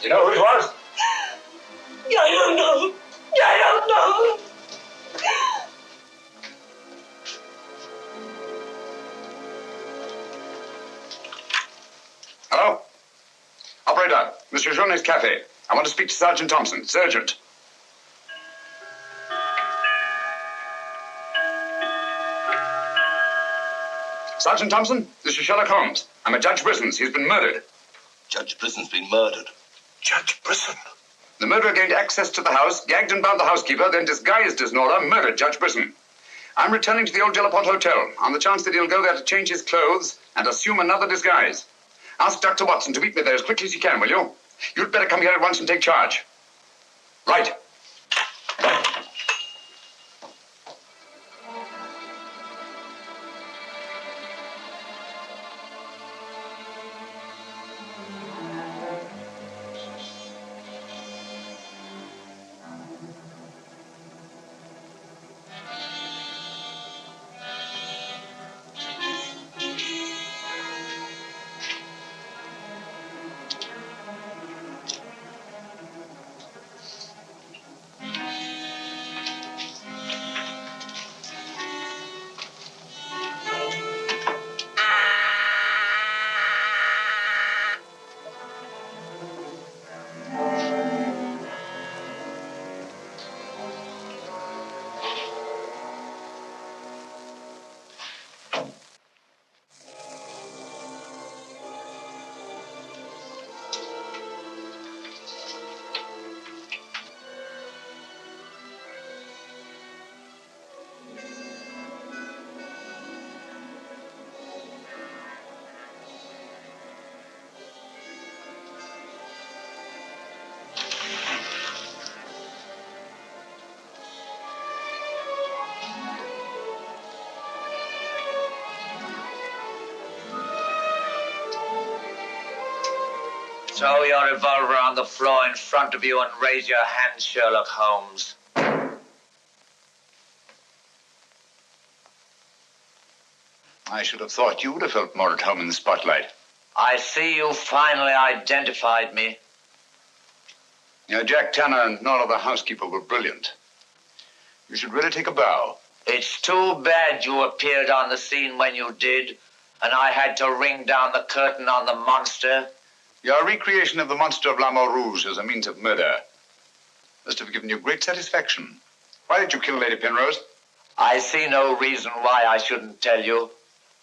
You know who it was? I don't know. I don't know. Hello? Operator, Monsieur Jaunet's cafe. I want to speak to Sergeant Thompson. It's urgent. Sergeant Thompson, this is Sherlock Holmes. I'm at Judge Brisson's. He's been murdered. Judge Brisson's been murdered. Judge Brisson? The murderer gained access to the house, gagged and bound the housekeeper, then disguised as Nora, murdered Judge Brisson. I'm returning to the old Jelapont Hotel on the chance that he'll go there to change his clothes and assume another disguise. Ask Dr. Watson to meet me there as quickly as he can, will you? You'd better come here at once and take charge. Right. Throw your revolver on the floor in front of you and raise your hand, Sherlock Holmes. I should have thought you would have felt more at home in the spotlight. I see you finally identified me. Jack Tanner and Nora the housekeeper were brilliant. You should really take a bow. It's too bad you appeared on the scene when you did, and I had to ring down the curtain on the monster. Your recreation of the monster of La Rouge as a means of murder must have given you great satisfaction. Why did you kill Lady Penrose? I see no reason why I shouldn't tell you.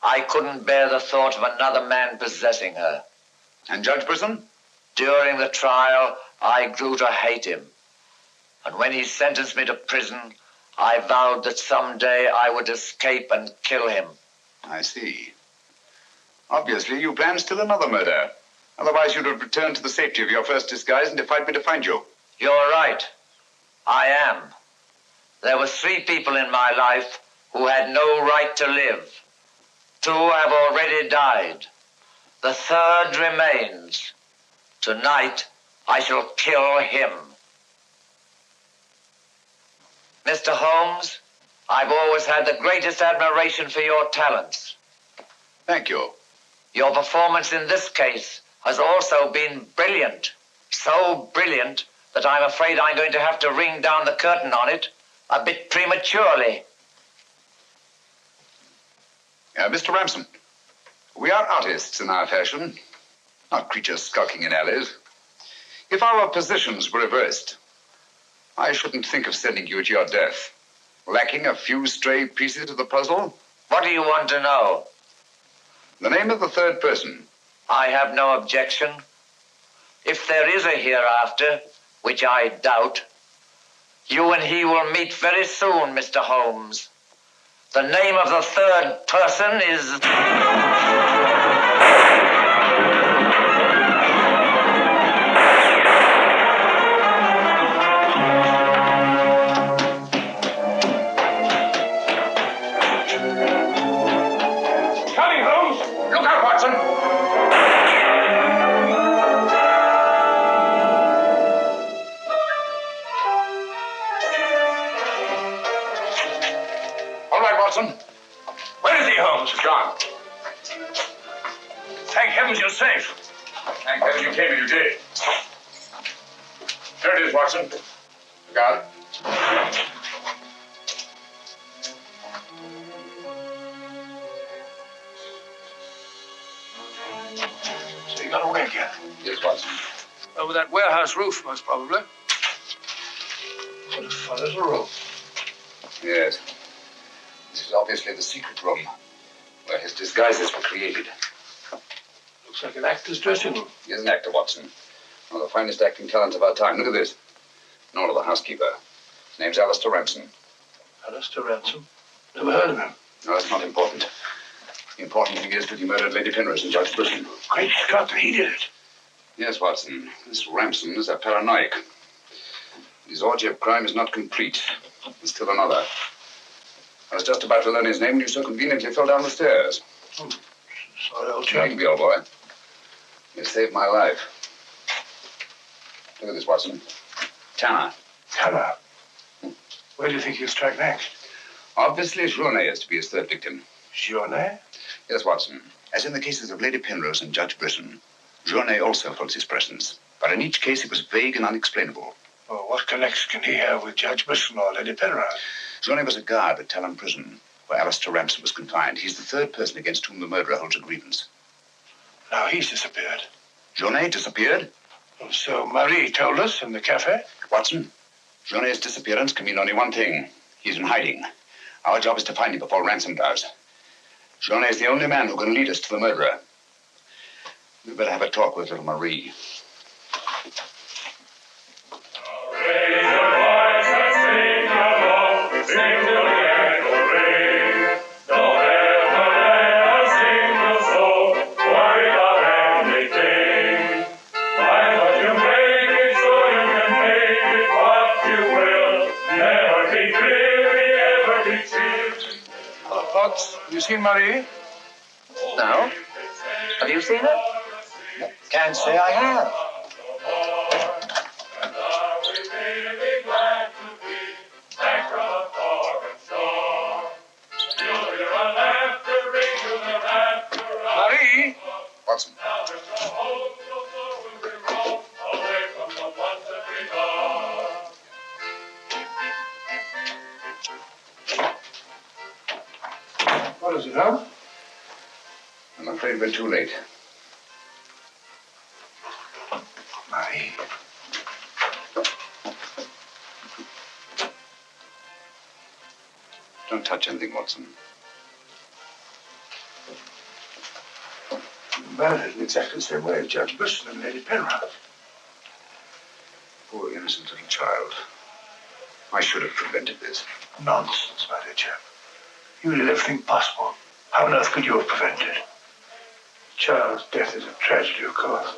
I couldn't bear the thought of another man possessing her. And Judge Brisson? During the trial, I grew to hate him. And when he sentenced me to prison, I vowed that someday I would escape and kill him. I see. Obviously, you planned still another murder. Otherwise, you'd have returned to the safety of your first disguise and defied me to find you. You're right. I am. There were 3 people in my life who had no right to live. 2 have already died. The 3rd remains. Tonight, I shall kill him. Mr. Holmes, I've always had the greatest admiration for your talents. Thank you. Your performance in this case has also been brilliant. So brilliant that I'm afraid I'm going to have to ring down the curtain on it a bit prematurely. Mr. Ramson, we are artists in our fashion, not creatures skulking in alleys. If our positions were reversed, I shouldn't think of sending you to your death. Lacking a few stray pieces of the puzzle? What do you want to know? The name of the 3rd person. I have no objection. If there is a hereafter, which I doubt, you and he will meet very soon, Mr. Holmes. The name of the 3rd person is... Coming, Holmes! Look out, Watson! All right, Watson. Where is he, Holmes? He's gone. Thank heavens you're safe. Thank heaven you came and you did. this, Watson. Got it. So you got away again? Yes, Watson. Over that warehouse roof, most probably. What a fun little room. Yes. This is obviously the secret room where his disguises were created. Looks like an actor's dressing room. He is an actor, Watson. One of the finest acting talents of our time. Look at this. An order of the housekeeper. His name's Alistair Ransom. Alistair Ransom? Never heard of him. No, that's not important. The important thing is that he murdered Lady Penrose and Judge Brisson. Great Scott, he did it. Yes, Watson. This Ransom is a paranoiac. His orgy of crime is not complete. There's still another. I was just about to learn his name when you so conveniently fell down the stairs. Sorry, old chap. Needn't be, old boy. You saved my life. Look at this, Watson. Tanner. Tanner? Where do you think he'll strike next? Obviously, Journey is to be his third victim. Journey? Yes, Watson. As in the cases of Lady Penrose and Judge Brisson, Journey also felt his presence. But in each case, it was vague and unexplainable. Oh, what connection can he have with Judge Brisson or Lady Penrose? Journey was a guard at Talon Prison, where Alistair Ransom was confined. He's the third person against whom the murderer holds a grievance. Now he's disappeared. Journey disappeared? And so Marie told us in the cafe? Watson, Journey's disappearance can mean only one thing. He's in hiding. Our job is to find him before Ransom does. Journey is the only man who can lead us to the murderer. We'd better have a talk with little Marie. Have you seen Marie? No. Have you seen her? Can't say I have. Marie? Watson. What is it, huh? I'm afraid we're too late. Marie. Don't touch anything, Watson. Murdered in exactly the same way as Judge Brisson and Lady Penrose. Poor innocent little child. I should have prevented this. Nonsense, my dear chap. You did everything possible. How on earth could you have prevented it? The child's death is a tragedy, of course.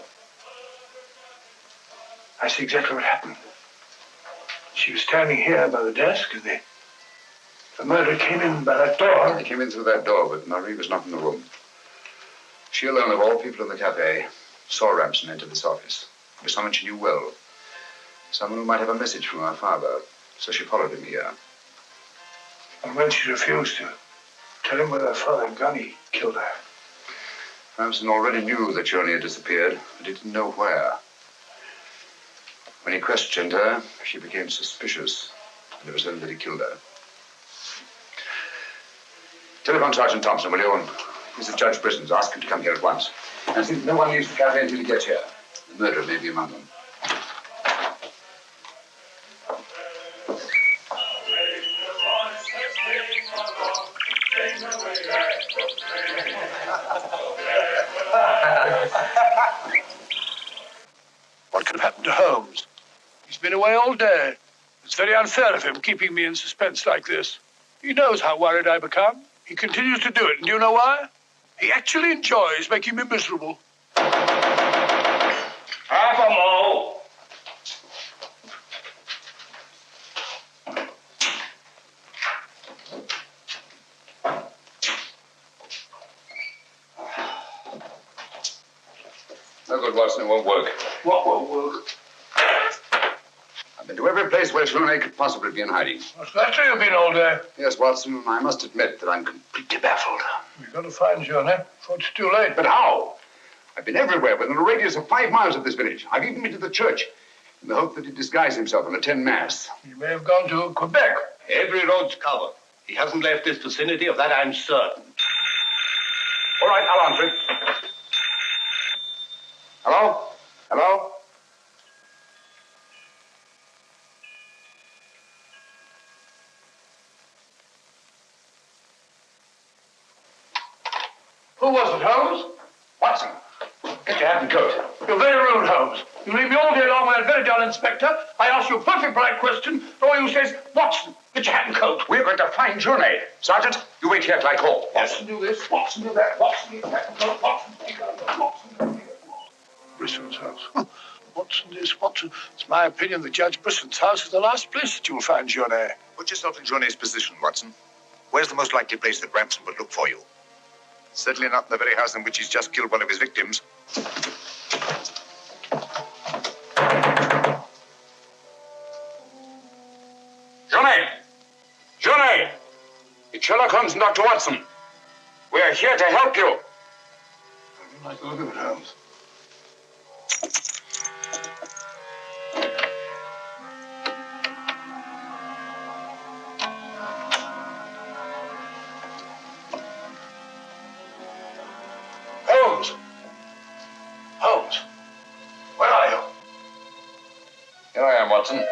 I see exactly what happened. She was standing here by the desk, and the murderer came in by that door. He came in through that door, but Marie was not in the room. She alone, of all people in the cafe, saw Ransom enter this office. It was someone she knew well. Someone who might have a message from her father. So she followed him here. And when she refused to tell him where her father had gone, he killed her. Ransom already knew that Journey had disappeared, but he didn't know where. When he questioned her, she became suspicious, and it was then that he killed her. Telephone Sergeant Thompson, will you? And this is Judge Brisson's. Ask him to come here at once. And see that no one leaves the cafe until he gets here. The murderer may be among them. What could have happened to Holmes? He's been away all day. It's very unfair of him keeping me in suspense like this. He knows how worried I become. He continues to do it, and do you know why? He actually enjoys making me miserable. Half a mo. No good, Watson. It won't work. What won't work? I've been to every place where Journey could possibly be in hiding. What's that you've been all day? Yes, Watson, I must admit that I'm completely baffled. We've got to find Journey before it's too late. But how? I've been everywhere within a radius of 5 miles of this village. I've even been to the church. in the hope that he'd disguise himself and attend Mass. He may have gone to Quebec. Every road's covered. He hasn't left this vicinity, of that I'm certain. All right, I'll answer it. Hello? Hello? Who was it, Holmes? Watson, get your hat and coat. You're very rude, Holmes. You leave me all day long with that very dull inspector. I ask you a perfect polite question, and all you say is, Watson, get your hat and coat. We're going to find Journey. Sergeant, you wait here till I call. Watson, do this. Watson, do that. Watson, get your hat and coat. Watson, take it out. Watson, Brisson's house. Watson, this, Watson. It's my opinion that Judge Brisson's house is the last place that you'll find Journey. Put yourself in Journey's position, Watson. Where's the most likely place that Ramson would look for you? Certainly not in the very house in which he's just killed one of his victims. Journey! Journey! It's Sherlock Holmes and Dr. Watson. We are here to help you. I don't like the look of it, Holmes. Holmes! Holmes! Where are you? Here I am, Watson.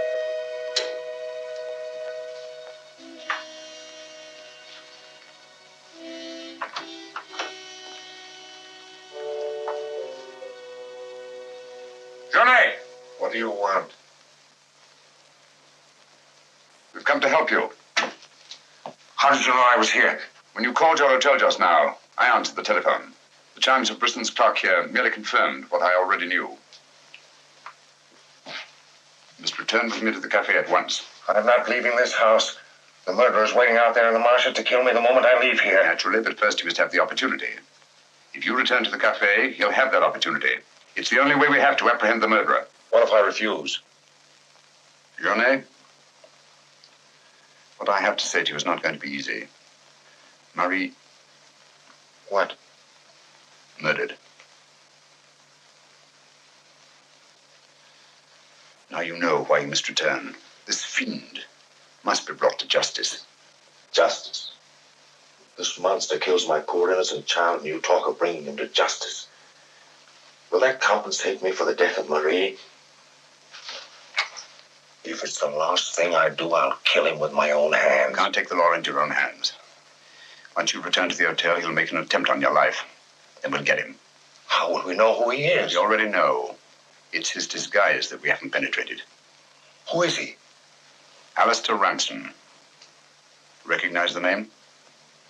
Johnny! What do you want? We've come to help you. How did you know I was here? When you called your hotel just now, I answered the telephone. The chimes of Brisson's clock here merely confirmed what I already knew. You must return with me to the cafe at once. I'm not leaving this house. The murderer's waiting out there in the marshes to kill me the moment I leave here. Naturally, but first you must have the opportunity. If you return to the cafe, he'll have that opportunity. It's the only way we have to apprehend the murderer. What if I refuse? Journey, what I have to say to you is not going to be easy. Marie... What? Murdered. Now you know why you must return. This fiend must be brought to justice. Justice? This monster kills my poor innocent child, and you talk of bringing him to justice. Will that compensate me for the death of Marie? If it's the last thing I do, I'll kill him with my own hands. You can't take the law into your own hands. Once you return to the hotel, he'll make an attempt on your life. Then we'll get him. How will we know who he is? We already know. It's his disguise that we haven't penetrated. Who is he? Alistair Ramson. Recognize the name?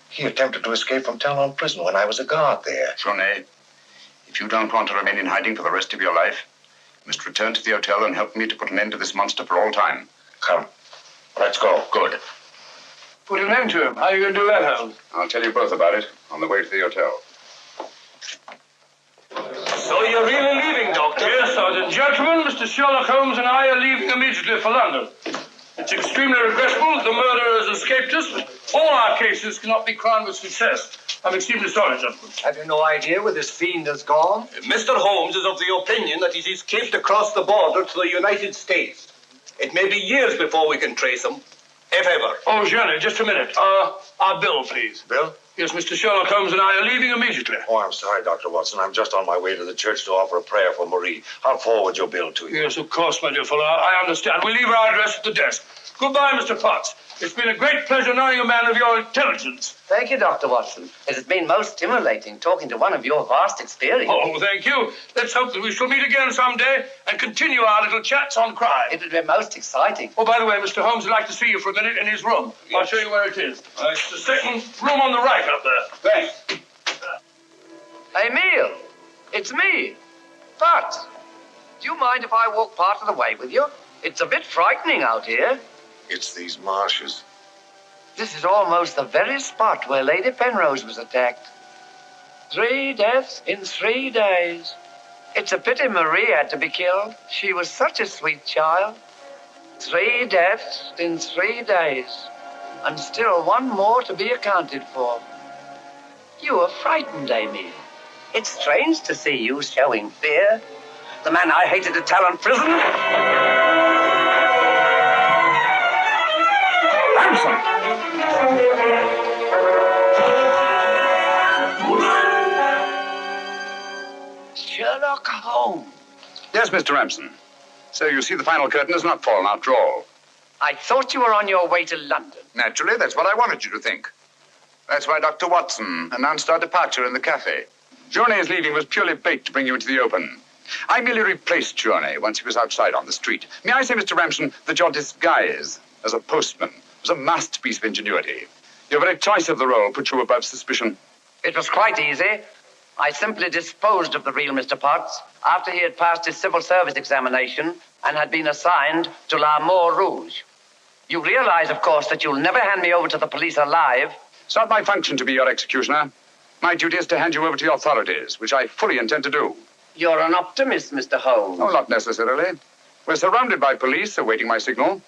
He attempted to escape from Talon Prison when I was a guard there. Journey, if you don't want to remain in hiding for the rest of your life, you must return to the hotel and help me to put an end to this monster for all time. Come. Let's go. Good. Put an end to him. How are you going to do that, Holmes? I'll tell you both about it on the way to the hotel. So you're really leaving, Doctor? Yes, Sergeant. Gentlemen, Mr. Sherlock Holmes and I are leaving immediately for London. It's extremely regrettable that the murderer has escaped us, but all our cases cannot be crowned with success. I'm extremely sorry, gentlemen. Have you no idea where this fiend has gone? Mr. Holmes is of the opinion that he's escaped across the border to the United States. It may be years before we can trace him, if ever. Oh, Jenny, just a minute. Our bill, please. Bill? Yes, Mr. Sherlock Holmes and I are leaving immediately. Oh, I'm sorry, Dr. Watson. I'm just on my way to the church to offer a prayer for Marie. I'll forward your bill to you. Yes, of course, my dear fellow. I understand. We leave our address at the desk. Goodbye, Mr. Potts. It's been a great pleasure knowing a man of your intelligence. Thank you, Dr. Watson. It has been most stimulating talking to one of your vast experience. Oh, thank you. Let's hope that we shall meet again someday and continue our little chats on crime. It would be most exciting. Oh, by the way, Mr. Holmes would like to see you for a minute in his room. Yes. I'll show you where it is. It's the second room on the right up there. Thanks. Emile, it's me. Potts, do you mind if I walk part of the way with you? It's a bit frightening out here. It's these marshes. This is almost the very spot where Lady Penrose was attacked. 3 deaths in 3 days. It's a pity Marie had to be killed. She was such a sweet child. 3 deaths in 3 days. And still one more to be accounted for. You were frightened, Amy. It's strange to see you showing fear. The man I hated at Talon Prison. Sherlock Holmes. Yes, Mr. Ramson. So you see the final curtain has not fallen after all. I thought you were on your way to London. Naturally, that's what I wanted you to think. That's why Dr. Watson announced our departure in the cafe. Journey's leaving was purely bait to bring you into the open. I merely replaced Journey once he was outside on the street. May I say, Mr. Ramson, that your disguise as a postman was a masterpiece of ingenuity. Your very choice of the role put you above suspicion. It was quite easy. I simply disposed of the real Mr. Potts after he had passed his civil service examination and had been assigned to La Moor Rouge. You realize, of course, that you'll never hand me over to the police alive. It's not my function to be your executioner. My duty is to hand you over to the authorities, which I fully intend to do. You're an optimist, Mr. Holmes. Oh, not necessarily. We're surrounded by police awaiting my signal.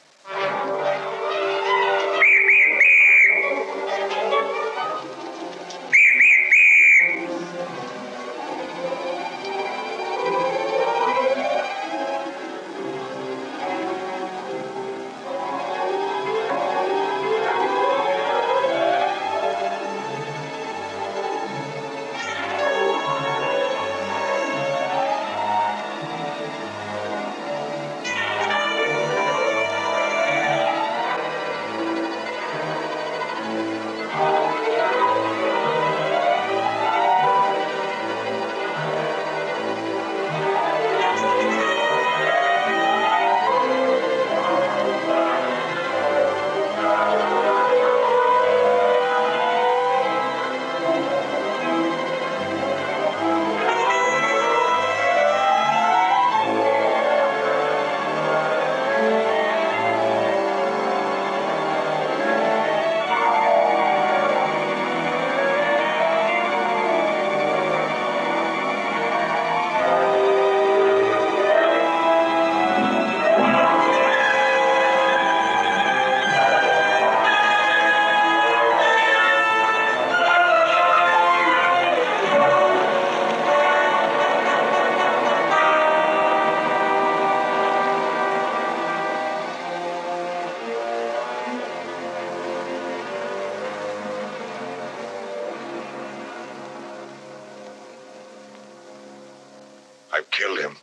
I've killed him.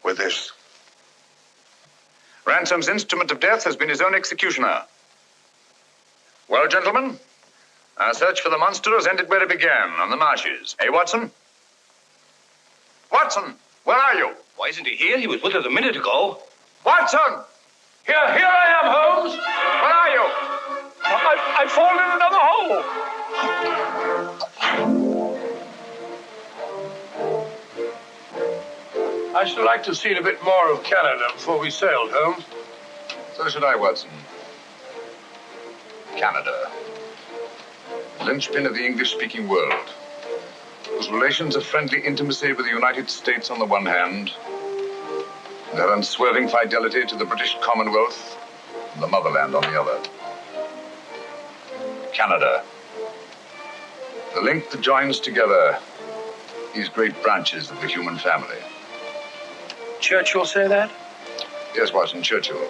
With this. Ransom's instrument of death has been his own executioner. Well, gentlemen, our search for the monster has ended where it began, on the marshes. Eh, Watson? Watson, where are you? Why isn't he here? He was with us a minute ago. Watson! Here I am, Holmes. Where are you? I've fallen in another hole. I should like to have seen a bit more of Canada before we sailed, Holmes. So should I, Watson. Canada. Linchpin of the English-speaking world, whose relations of friendly intimacy with the United States on the one hand, and their unswerving fidelity to the British Commonwealth and the motherland on the other. Canada. The link that joins together these great branches of the human family. Churchill say that? Yes, Watson, Churchill.